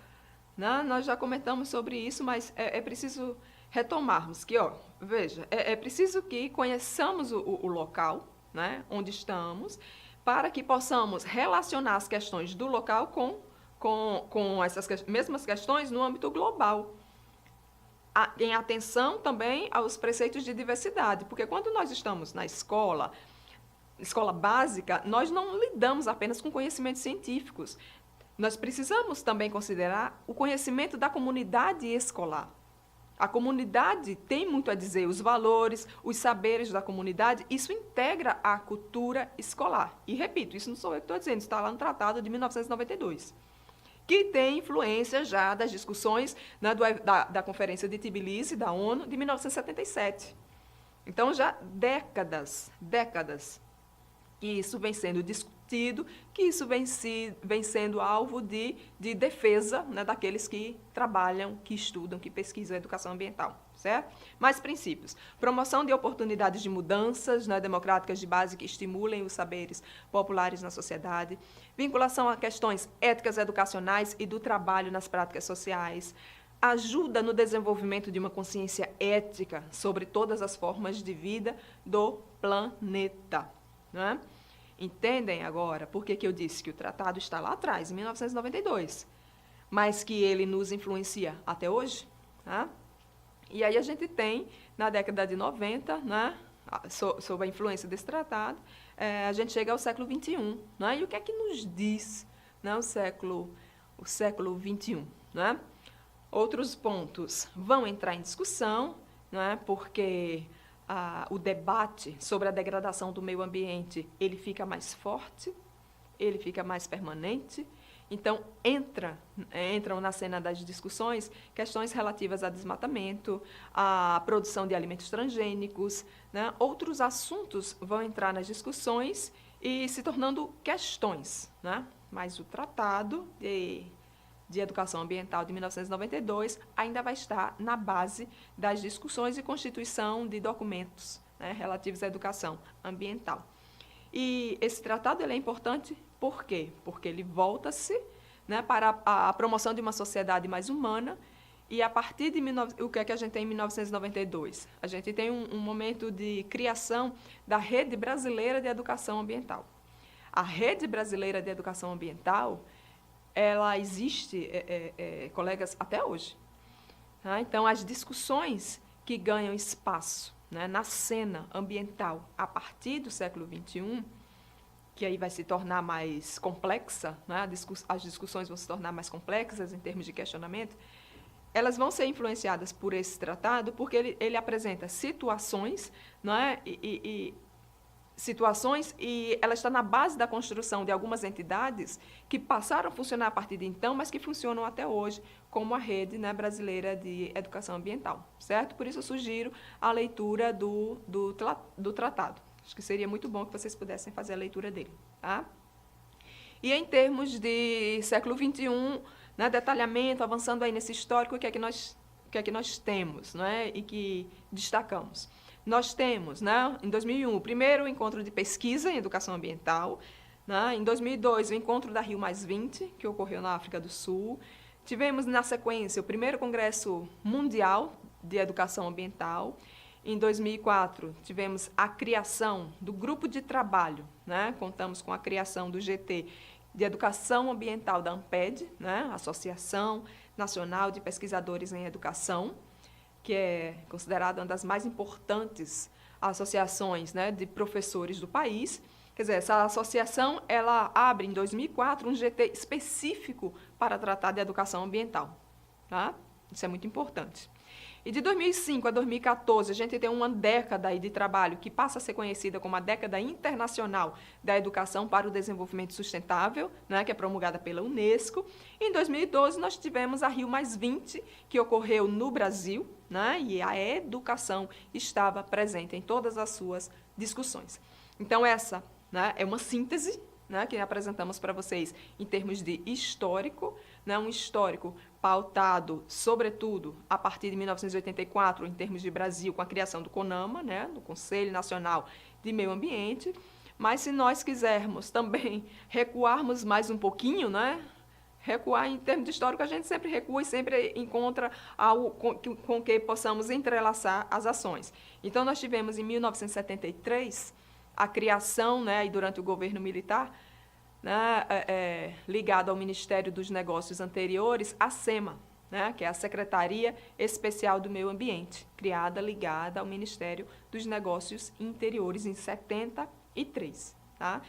Né? Nós já comentamos sobre isso, mas é preciso retomarmos que, veja, é preciso que conheçamos o local, né, onde estamos, para que possamos relacionar as questões do local com essas mesmas questões no âmbito global. Em atenção também aos preceitos de diversidade, porque quando nós estamos na escola básica, nós não lidamos apenas com conhecimentos científicos. Nós precisamos também considerar o conhecimento da comunidade escolar. A comunidade tem muito a dizer, os valores, os saberes da comunidade, isso integra a cultura escolar. E, repito, isso não sou eu que estou dizendo, está lá no Tratado de 1992, que tem influência já das discussões, né, da Conferência de Tbilisi, da ONU, de 1977. Então, já décadas que isso vem sendo partido, que isso vem sendo alvo de defesa, né, daqueles que trabalham, que estudam, que pesquisam a educação ambiental, certo? Mais princípios. Promoção de oportunidades de mudanças, né, democráticas de base que estimulem os saberes populares na sociedade. Vinculação a questões éticas educacionais e do trabalho nas práticas sociais. Ajuda no desenvolvimento de uma consciência ética sobre todas as formas de vida do planeta. Né? Entendem agora por que eu disse que o tratado está lá atrás, em 1992, mas que ele nos influencia até hoje? Né? E aí a gente tem, na década de 90, né, sob a influência desse tratado, a gente chega ao século XXI. Né? E o que é que nos diz, né, o século XXI? Né? Outros pontos vão entrar em discussão, né, porque o debate sobre a degradação do meio ambiente ele fica mais forte, ele fica mais permanente. Então, entram na cena das discussões questões relativas a desmatamento, à produção de alimentos transgênicos, né? Outros assuntos vão entrar nas discussões e se tornando questões. Né? Mas o Tratado de Educação Ambiental de 1992 ainda vai estar na base das discussões e constituição de documentos, né, relativos à educação ambiental. E esse tratado ele é importante por quê? Porque ele volta-se, né, para a promoção de uma sociedade mais humana e a partir de o que é que a gente tem em 1992? A gente tem um momento de criação da Rede Brasileira de Educação Ambiental. A Rede Brasileira de Educação Ambiental ela existe, colegas, até hoje. Tá? Então, as discussões que ganham espaço, né, na cena ambiental a partir do século XXI, que aí vai se tornar mais complexa, né, as discussões vão se tornar mais complexas em termos de questionamento, elas vão ser influenciadas por esse tratado, porque ele apresenta situações, né, e ela está na base da construção de algumas entidades que passaram a funcionar a partir de então, mas que funcionam até hoje, como a Rede, né, Brasileira de Educação Ambiental, certo? Por isso eu sugiro a leitura do tratado. Acho que seria muito bom que vocês pudessem fazer a leitura dele. Tá? E em termos de século XXI, né, detalhamento, avançando aí nesse histórico, o que é que nós temos, né, e que destacamos? Nós temos, né, em 2001, o primeiro encontro de pesquisa em educação ambiental. Né, em 2002, o encontro da Rio+20, que ocorreu na África do Sul. Tivemos, na sequência, o primeiro Congresso Mundial de Educação Ambiental. Em 2004, tivemos a criação do Grupo de Trabalho. Né, contamos com a criação do GT de Educação Ambiental da ANPED, né, Associação Nacional de Pesquisadores em Educação, que é considerada uma das mais importantes associações, né, de professores do país. Quer dizer, essa associação ela abre, em 2004, um GT específico para tratar de educação ambiental. Tá? Isso é muito importante. E de 2005 a 2014, a gente tem uma década aí de trabalho que passa a ser conhecida como a Década Internacional da Educação para o Desenvolvimento Sustentável, né, que é promulgada pela Unesco. Em 2012, nós tivemos a Rio+20, que ocorreu no Brasil, né, e a educação estava presente em todas as suas discussões. Então, essa, né, é uma síntese, né, que apresentamos para vocês em termos de histórico, né, um histórico pautado, sobretudo, a partir de 1984, em termos de Brasil, com a criação do CONAMA, né, do Conselho Nacional de Meio Ambiente. Mas, se nós quisermos também recuarmos mais um pouquinho, né, recuar em termos de histórico, a gente sempre recua e sempre encontra algo com que possamos entrelaçar as ações. Então, nós tivemos, em 1973, a criação, né, e durante o governo militar, né, ligado ao Ministério dos Negócios anteriores, a SEMA, né, que é a Secretaria Especial do Meio Ambiente, ligada ao Ministério dos Negócios Interiores, em 73, tá?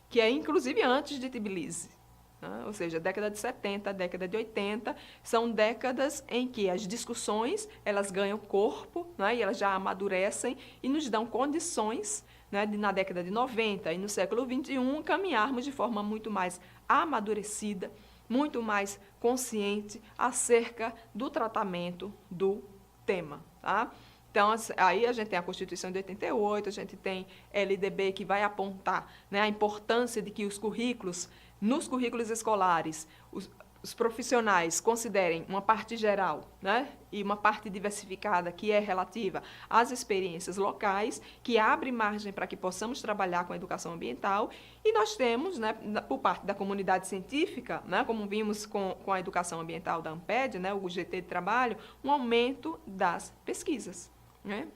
Que é, inclusive, antes de Tbilisi. Ou seja, década de 70, década de 80, são décadas em que as discussões elas ganham corpo, né, e elas já amadurecem e nos dão condições, né, na década de 90 e no século XXI, caminharmos de forma muito mais amadurecida, muito mais consciente acerca do tratamento do tema. Tá? Então, aí a gente tem a Constituição de 88, a gente tem LDB, que vai apontar, né, a importância de que os currículos, nos currículos escolares, os profissionais considerem uma parte geral, né, e uma parte diversificada que é relativa às experiências locais, que abre margem para que possamos trabalhar com a educação ambiental. E nós temos, né, por parte da comunidade científica, né, como vimos com a educação ambiental da ANPED, né, o GT de trabalho, um aumento das pesquisas, né?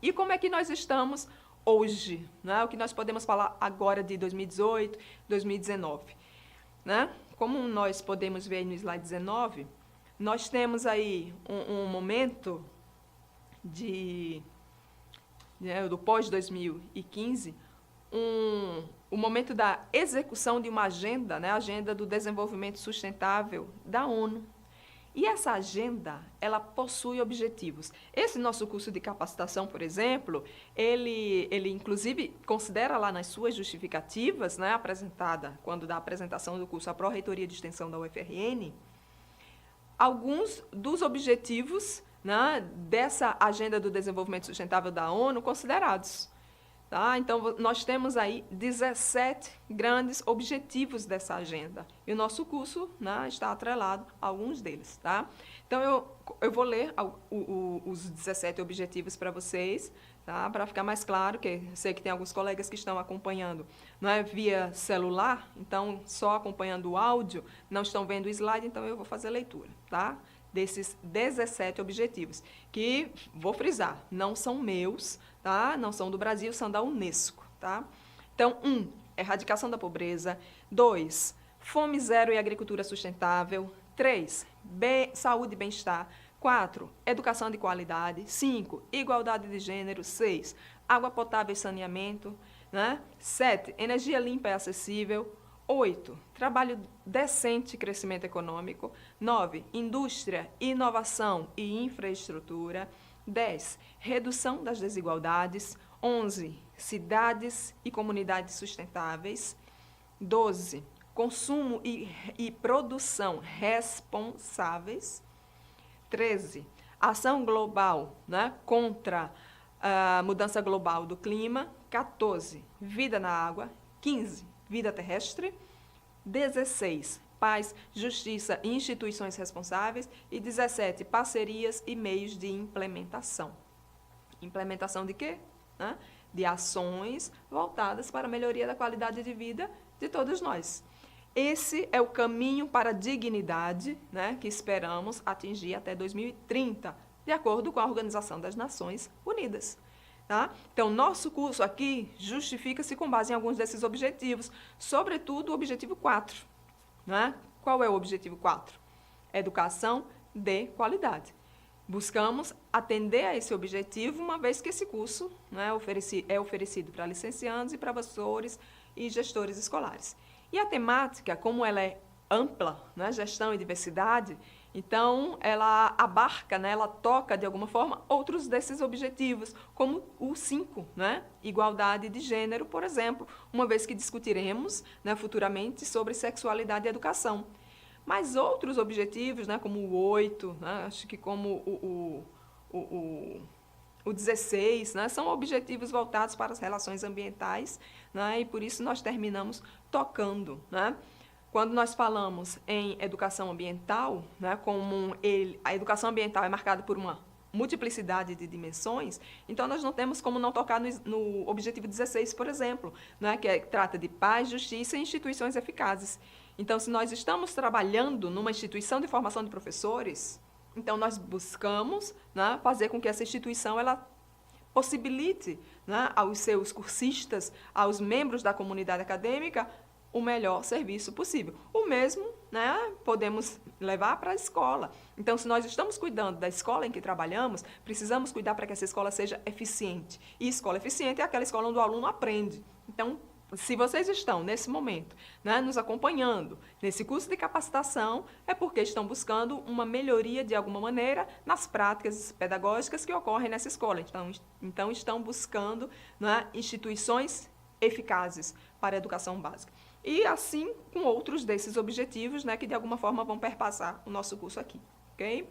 E como é que nós estamos hoje, né? O que nós podemos falar agora de 2018, 2019, né? Como nós podemos ver aí no slide 19, nós temos aí um momento do pós-2015, o momento da execução de uma agenda, né, a Agenda do Desenvolvimento Sustentável da ONU. E essa agenda, ela possui objetivos. Esse nosso curso de capacitação, por exemplo, ele inclusive considera lá nas suas justificativas, né, apresentada, quando da apresentação do curso à Pró-Reitoria de Extensão da UFRN, alguns dos objetivos, né, dessa Agenda do Desenvolvimento Sustentável da ONU considerados. Tá? Então, nós temos aí 17 grandes objetivos dessa agenda. E o nosso curso, né, está atrelado a alguns deles. Tá? Então, eu vou ler os 17 objetivos para vocês, tá? Para ficar mais claro, que eu sei que tem alguns colegas que estão acompanhando, não é, via celular, então, só acompanhando o áudio, não estão vendo o slide, então eu vou fazer a leitura, tá? Desses 17 objetivos, que, vou frisar, não são meus, tá? Não são do Brasil, são da Unesco. Tá? Então, 1, erradicação da pobreza. 2, fome zero e agricultura sustentável. 3, saúde e bem-estar. 4, educação de qualidade. 5, igualdade de gênero. 6, água potável e saneamento. Né? 7, energia limpa e acessível. 8, trabalho decente e crescimento econômico. 9, indústria, inovação e infraestrutura. 10, redução das desigualdades. 11, cidades e comunidades sustentáveis. 12, consumo e produção responsáveis. 13, ação global, né, contra a mudança global do clima. 14, vida na água. 15, vida terrestre. 16, paz, justiça e instituições responsáveis. E 17, parcerias e meios de implementação. Implementação de quê? Né? De ações voltadas para a melhoria da qualidade de vida de todos nós. Esse é o caminho para a dignidade, né, que esperamos atingir até 2030, de acordo com a Organização das Nações Unidas. Tá? Então, nosso curso aqui justifica-se com base em alguns desses objetivos, sobretudo o objetivo 4. Né? Qual é o objetivo 4? Educação de qualidade. Buscamos atender a esse objetivo, uma vez que esse curso, né, é oferecido para licenciandos e professores e gestores escolares. E a temática, como ela é ampla, né, gestão e diversidade, então ela abarca, né, ela toca de alguma forma outros desses objetivos, como o 5, né, igualdade de gênero, por exemplo, uma vez que discutiremos, né, futuramente sobre sexualidade e educação. Mas outros objetivos, né, como o 8, né, acho que como o 16, né, são objetivos voltados para as relações ambientais, né, e por isso nós terminamos tocando. Né? Quando nós falamos em educação ambiental, né, a educação ambiental é marcada por uma multiplicidade de dimensões, então nós não temos como não tocar no objetivo 16, por exemplo, né, que trata de paz, justiça e instituições eficazes. Então, se nós estamos trabalhando numa instituição de formação de professores, então nós buscamos, né, fazer com que essa instituição ela possibilite, né, aos seus cursistas, aos membros da comunidade acadêmica, o melhor serviço possível. O mesmo, né, podemos levar para a escola. Então, se nós estamos cuidando da escola em que trabalhamos, precisamos cuidar para que essa escola seja eficiente. E escola eficiente é aquela escola onde o aluno aprende. Então, se vocês estão, nesse momento, né, nos acompanhando nesse curso de capacitação, é porque estão buscando uma melhoria, de alguma maneira, nas práticas pedagógicas que ocorrem nessa escola. Então estão buscando, né, instituições eficazes para a educação básica. E assim com outros desses objetivos, né, que de alguma forma vão perpassar o nosso curso aqui. Ok?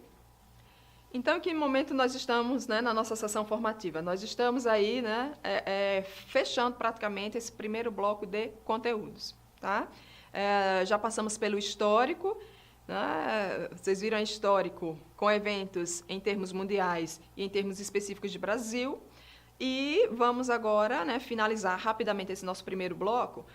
Então, em que momento nós estamos, né, na nossa sessão formativa? Nós estamos aí, né, fechando praticamente esse primeiro bloco de conteúdos. Tá? Já passamos pelo histórico, né? Vocês viram histórico com eventos em termos mundiais e em termos específicos de Brasil. E vamos agora, né, finalizar rapidamente esse nosso primeiro bloco,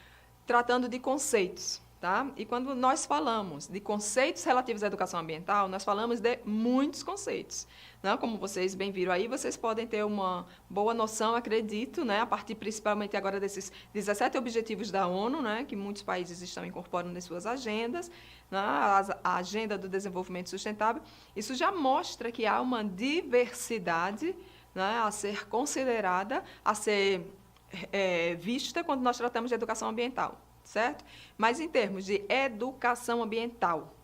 tratando de conceitos. Tá? E quando nós falamos de conceitos relativos à educação ambiental, nós falamos de muitos conceitos. Né? Como vocês bem viram aí, vocês podem ter uma boa noção, acredito, né, a partir principalmente agora desses 17 objetivos da ONU, né, que muitos países estão incorporando nas suas agendas, né, a Agenda do Desenvolvimento Sustentável. Isso já mostra que há uma diversidade, né, a ser considerada, a ser vista quando nós tratamos de educação ambiental. Certo? Mas em termos de educação ambiental,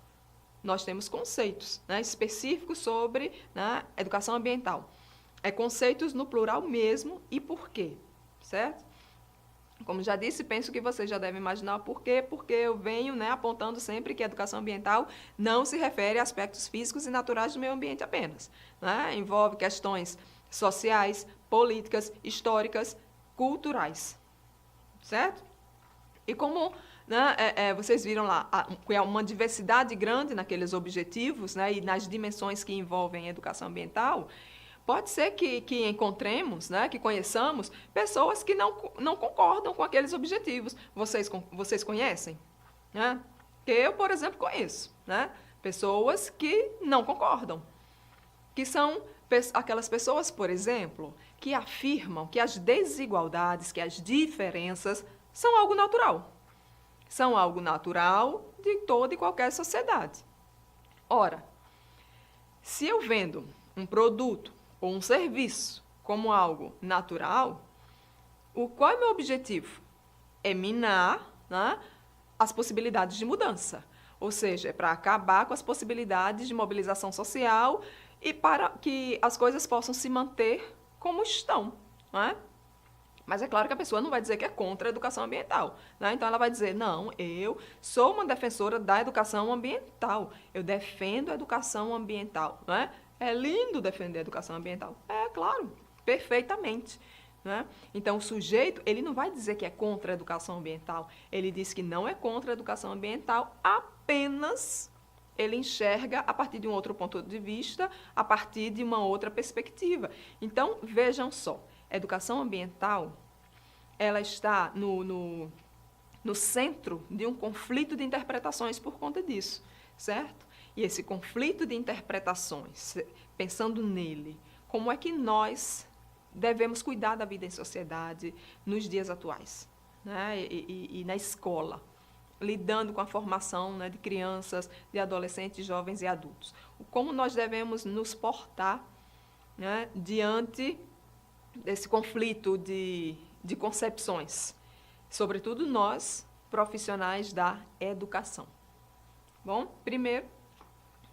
nós temos conceitos, né, específicos sobre, né, educação ambiental. Conceitos no plural mesmo e por quê, certo? Como já disse, penso que vocês já devem imaginar o porquê, porque eu venho, né, apontando sempre que a educação ambiental não se refere a aspectos físicos e naturais do meio ambiente apenas. Né? Envolve questões sociais, políticas, históricas, culturais, certo? E como, né, vocês viram lá, há uma diversidade grande naqueles objetivos, né, e nas dimensões que envolvem a educação ambiental, pode ser que encontremos, né, que conheçamos pessoas que não concordam com aqueles objetivos. Vocês conhecem? Né? Eu, por exemplo, conheço, né, pessoas que não concordam, que são aquelas pessoas, por exemplo, que afirmam que as desigualdades, que as diferenças são algo natural. São algo natural de toda e qualquer sociedade. Ora, se eu vendo um produto ou um serviço como algo natural, qual é o meu objetivo? É minar, né, as possibilidades de mudança. Ou seja, é para acabar com as possibilidades de mobilização social e para que as coisas possam se manter como estão. Não é? Mas é claro que a pessoa não vai dizer que é contra a educação ambiental. Né? Então, ela vai dizer, não, eu sou uma defensora da educação ambiental. Eu defendo a educação ambiental. Né? É lindo defender a educação ambiental. É claro, perfeitamente. Né? Então, o sujeito, ele não vai dizer que é contra a educação ambiental. Ele diz que não é contra a educação ambiental, apenas ele enxerga a partir de um outro ponto de vista, a partir de uma outra perspectiva. Então, vejam só. Educação ambiental, ela está no centro de um conflito de interpretações por conta disso, certo? E esse conflito de interpretações, pensando nele, como é que nós devemos cuidar da vida em sociedade nos dias atuais, né? E na escola, lidando com a formação, né, de crianças, de adolescentes, jovens e adultos. Como nós devemos nos portar, né, diante desse conflito de concepções, sobretudo nós, profissionais da educação. Bom, primeiro,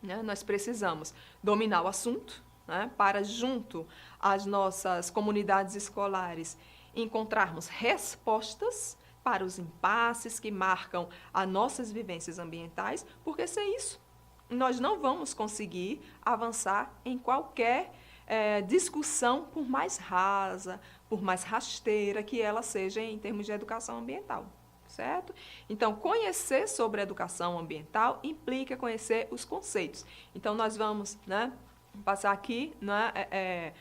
né, nós precisamos dominar o assunto, né, para, junto às nossas comunidades escolares, encontrarmos respostas para os impasses que marcam as nossas vivências ambientais, porque sem isso, nós não vamos conseguir avançar em qualquer discussão, por mais rasa, por mais rasteira que ela seja em termos de educação ambiental, certo? Então, conhecer sobre a educação ambiental implica conhecer os conceitos. Então, nós vamos, né, passar aqui, né,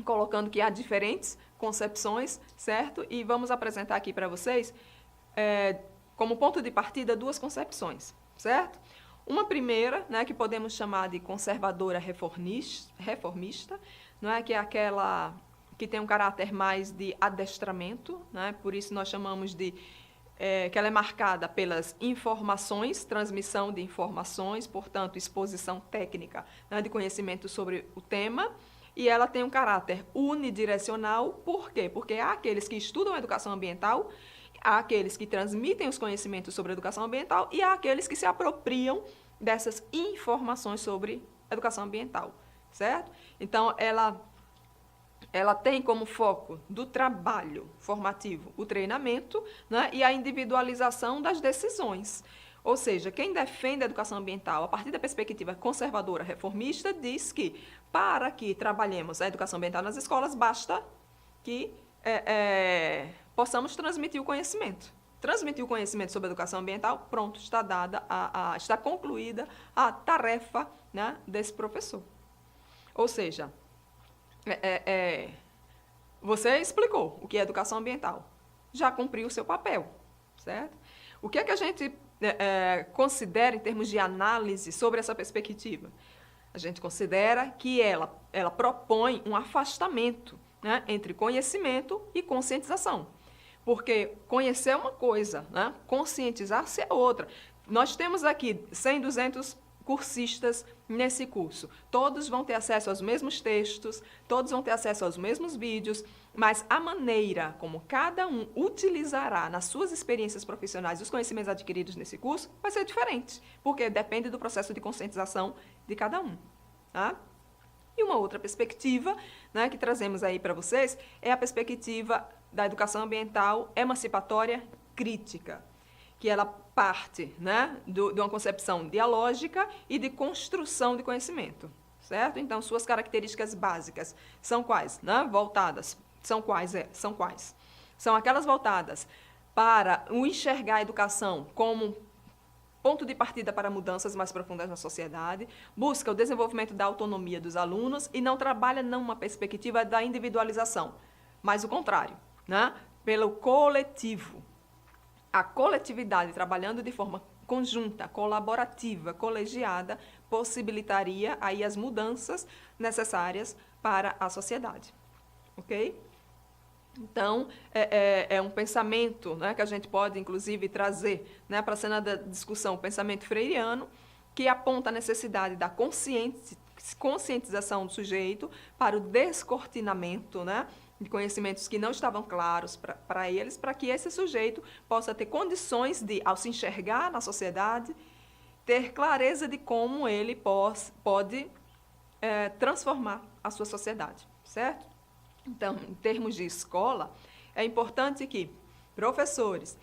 colocando que há diferentes concepções, certo? E vamos apresentar aqui para vocês, como ponto de partida, duas concepções, certo? Uma primeira, né, que podemos chamar de conservadora reformista, não é, que é aquela que tem um caráter mais de adestramento, né, por isso nós chamamos de que ela é marcada pelas informações, transmissão de informações, portanto, exposição técnica, né, de conhecimento sobre o tema, e ela tem um caráter unidirecional. Por quê? Porque há aqueles que estudam a educação ambiental, há aqueles que transmitem os conhecimentos sobre a educação ambiental e há aqueles que se apropriam dessas informações sobre a educação ambiental, certo? Então, ela tem como foco do trabalho formativo o treinamento, né, e a individualização das decisões. Ou seja, quem defende a educação ambiental a partir da perspectiva conservadora reformista diz que, para que trabalhemos a educação ambiental nas escolas, basta que possamos transmitir o conhecimento. Transmitir o conhecimento sobre a educação ambiental, pronto, está dada, está concluída a tarefa, né, desse professor. Ou seja, você explicou o que é educação ambiental, já cumpriu o seu papel, certo? O que é que a gente considera em termos de análise sobre essa perspectiva? A gente considera que ela propõe um afastamento, né, entre conhecimento e conscientização. Porque conhecer é uma coisa, né? Conscientizar-se é outra. Nós temos aqui 100, 200 cursistas nesse curso. Todos vão ter acesso aos mesmos textos, todos vão ter acesso aos mesmos vídeos, mas a maneira como cada um utilizará nas suas experiências profissionais os conhecimentos adquiridos nesse curso vai ser diferente, porque depende do processo de conscientização de cada um. Tá? E uma outra perspectiva, né, que trazemos aí para vocês é a perspectiva da educação ambiental emancipatória crítica, que ela parte, né, de uma concepção dialógica e de construção de conhecimento, certo? Então, suas características básicas são quais? Né? São quais? São aquelas voltadas para o enxergar a educação como ponto de partida para mudanças mais profundas na sociedade, busca o desenvolvimento da autonomia dos alunos e não trabalha numa perspectiva da individualização, mas o contrário, né? Pelo coletivo. A coletividade trabalhando de forma conjunta, colaborativa, colegiada, possibilitaria aí as mudanças necessárias para a sociedade. Ok? Então, é um pensamento, né, que a gente pode, inclusive, trazer, né, para a cena da discussão, o pensamento freiriano, que aponta a necessidade da conscientização do sujeito para o descortinamento, né, de conhecimentos que não estavam claros para eles, para que esse sujeito possa ter condições de, ao se enxergar na sociedade, ter clareza de como ele pode transformar a sua sociedade, certo? Então, em termos de escola, é importante que professores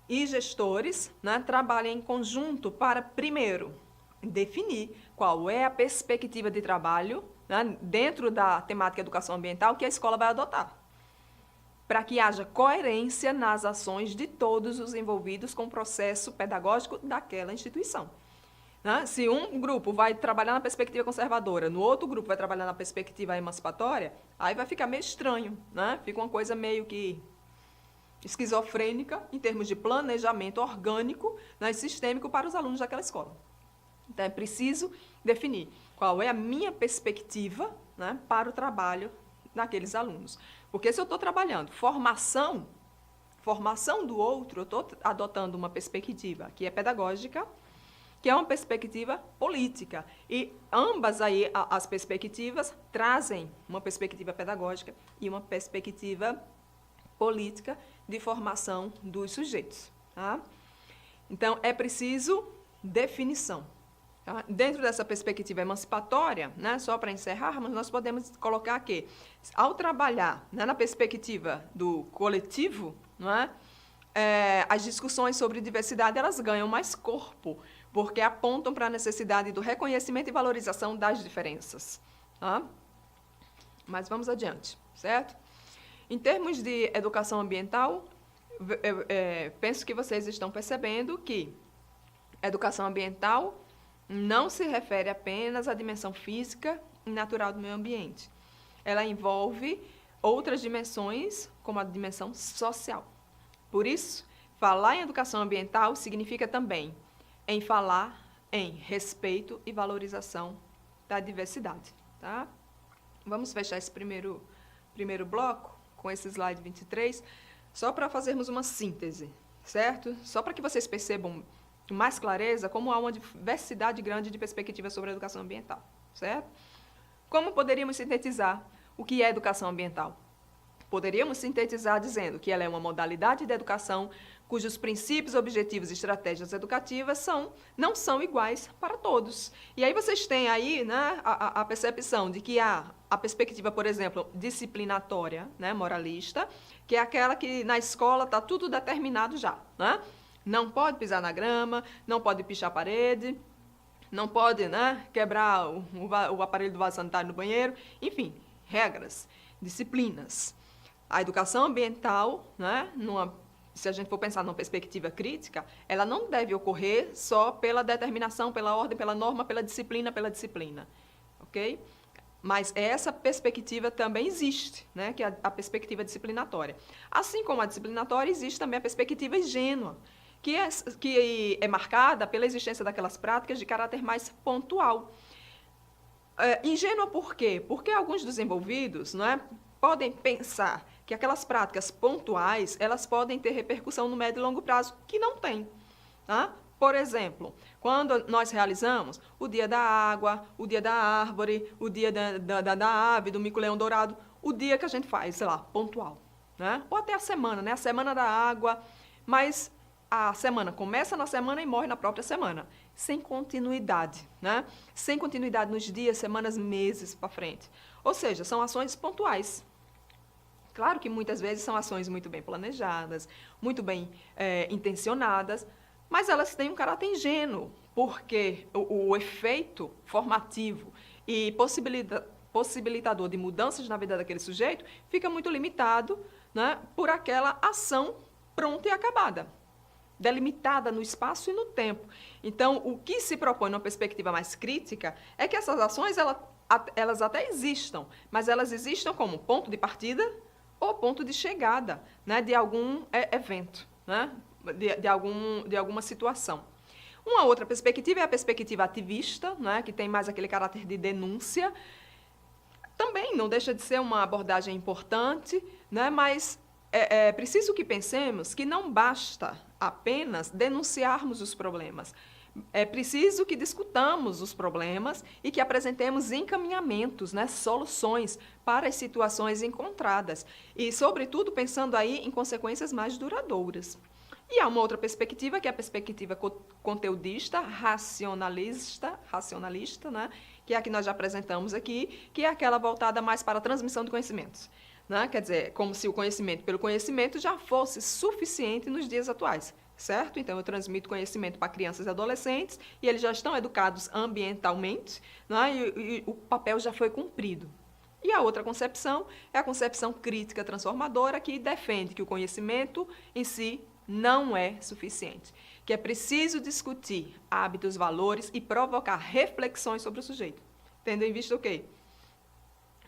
e gestores, né, trabalhem em conjunto para, primeiro, definir qual é a perspectiva de trabalho, né, dentro da temática educação ambiental que a escola vai adotar, para que haja coerência nas ações de todos os envolvidos com o processo pedagógico daquela instituição. Né? Se um grupo vai trabalhar na perspectiva conservadora, no outro grupo vai trabalhar na perspectiva emancipatória, aí vai ficar meio estranho, né? Fica uma coisa meio que esquizofrênica em termos de planejamento orgânico, né, e sistêmico para os alunos daquela escola. Então é preciso definir qual é a minha perspectiva, né, para o trabalho daqueles alunos. Porque se eu estou trabalhando formação do outro, eu estou adotando uma perspectiva que é pedagógica, que é uma perspectiva política. E ambas aí, as perspectivas, trazem uma perspectiva pedagógica e uma perspectiva política de formação dos sujeitos. Tá? Então, é preciso definição. Tá? Dentro dessa perspectiva emancipatória, né, só para encerrarmos, nós podemos colocar que, ao trabalhar, né, na perspectiva do coletivo, não é? As discussões sobre diversidade elas ganham mais corpo, porque apontam para a necessidade do reconhecimento e valorização das diferenças. Tá? Mas vamos adiante, certo? Em termos de educação ambiental, penso que vocês estão percebendo que educação ambiental não se refere apenas à dimensão física e natural do meio ambiente. Ela envolve outras dimensões, como a dimensão social. Por isso, falar em educação ambiental significa também em falar em respeito e valorização da diversidade. Tá? Vamos fechar esse primeiro bloco com esse slide 23, só para fazermos uma síntese, certo? Só para que vocês percebam com mais clareza como há uma diversidade grande de perspectivas sobre a educação ambiental, certo? Como poderíamos sintetizar o que é educação ambiental? Poderíamos sintetizar dizendo que ela é uma modalidade de educação cujos princípios, objetivos e estratégias educativas não são iguais para todos. E aí vocês têm aí, né, a percepção de que há a perspectiva, por exemplo, disciplinatória, né, moralista, que é aquela que na escola está tudo determinado já. Né? Não pode pisar na grama, não pode pichar a parede, não pode, né, quebrar o aparelho do vaso sanitário no banheiro, enfim, regras, disciplinas. A educação ambiental, né, se a gente for pensar numa perspectiva crítica, ela não deve ocorrer só pela determinação, pela ordem, pela norma, pela disciplina, ok? Mas essa perspectiva também existe, né, que é a perspectiva disciplinatória. Assim como a disciplinatória, existe também a perspectiva ingênua, que é marcada pela existência daquelas práticas de caráter mais pontual. Ingênua por quê? Porque alguns dos envolvidos, né, podem pensar que aquelas práticas pontuais, elas podem ter repercussão no médio e longo prazo, que não tem. Tá? Por exemplo, quando nós realizamos o dia da água, o dia da árvore, o dia da ave, do mico-leão dourado, o dia que a gente faz, sei lá, pontual. Né? Ou até a semana, né? A semana da água, mas a semana começa na semana e morre na própria semana, sem continuidade, né? Sem continuidade nos dias, semanas, meses para frente. Ou seja, são ações pontuais. Claro que muitas vezes são ações muito bem planejadas, muito bem intencionadas, mas elas têm um caráter ingênuo, porque o efeito formativo e possibilitador de mudanças na vida daquele sujeito fica muito limitado, né, por aquela ação pronta e acabada, delimitada no espaço e no tempo. Então, o que se propõe numa perspectiva mais crítica é que essas ações elas até existam, mas elas existam como ponto de partida ou ponto de chegada, né, de algum evento, né, de alguma situação. Uma outra perspectiva é a perspectiva ativista, né, que tem mais aquele caráter de denúncia. Também não deixa de ser uma abordagem importante, né, mas é preciso que pensemos que não basta apenas denunciarmos os problemas. É preciso que discutamos os problemas e que apresentemos encaminhamentos, né, soluções para as situações encontradas. E, sobretudo, pensando aí em consequências mais duradouras. E há uma outra perspectiva, que é a perspectiva conteudista, racionalista, né, que é a que nós já apresentamos aqui, que é aquela voltada mais para a transmissão de conhecimentos. Né? Quer dizer, como se o conhecimento pelo conhecimento já fosse suficiente nos dias atuais. Certo? Então, eu transmito conhecimento para crianças e adolescentes e eles já estão educados ambientalmente, né? E o papel já foi cumprido. E a outra concepção é a concepção crítica transformadora, que defende que o conhecimento em si não é suficiente, que é preciso discutir hábitos, valores e provocar reflexões sobre o sujeito, tendo em vista o quê?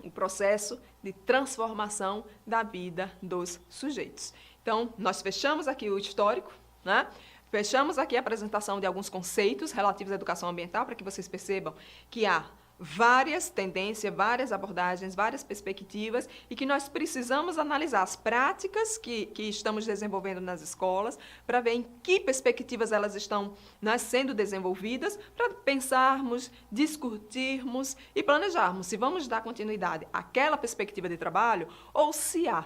O processo de transformação da vida dos sujeitos. Então, nós fechamos aqui o histórico, né? Fechamos aqui a apresentação de alguns conceitos relativos à educação ambiental, para que vocês percebam que há várias tendências, várias abordagens, várias perspectivas, e que nós precisamos analisar as práticas que estamos desenvolvendo nas escolas, para ver em que perspectivas elas estão, né, sendo desenvolvidas, para pensarmos, discutirmos e planejarmos se vamos dar continuidade àquela perspectiva de trabalho ou se há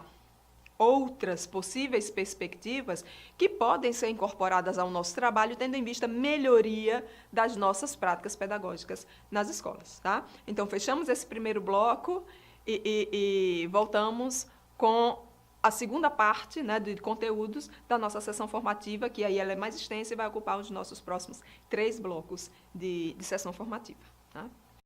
outras possíveis perspectivas que podem ser incorporadas ao nosso trabalho, tendo em vista a melhoria das nossas práticas pedagógicas nas escolas. Tá? Então, fechamos esse primeiro bloco e voltamos com a segunda parte, né, de conteúdos da nossa sessão formativa, que aí ela é mais extensa e vai ocupar os nossos próximos 3 blocos de sessão formativa. Tá?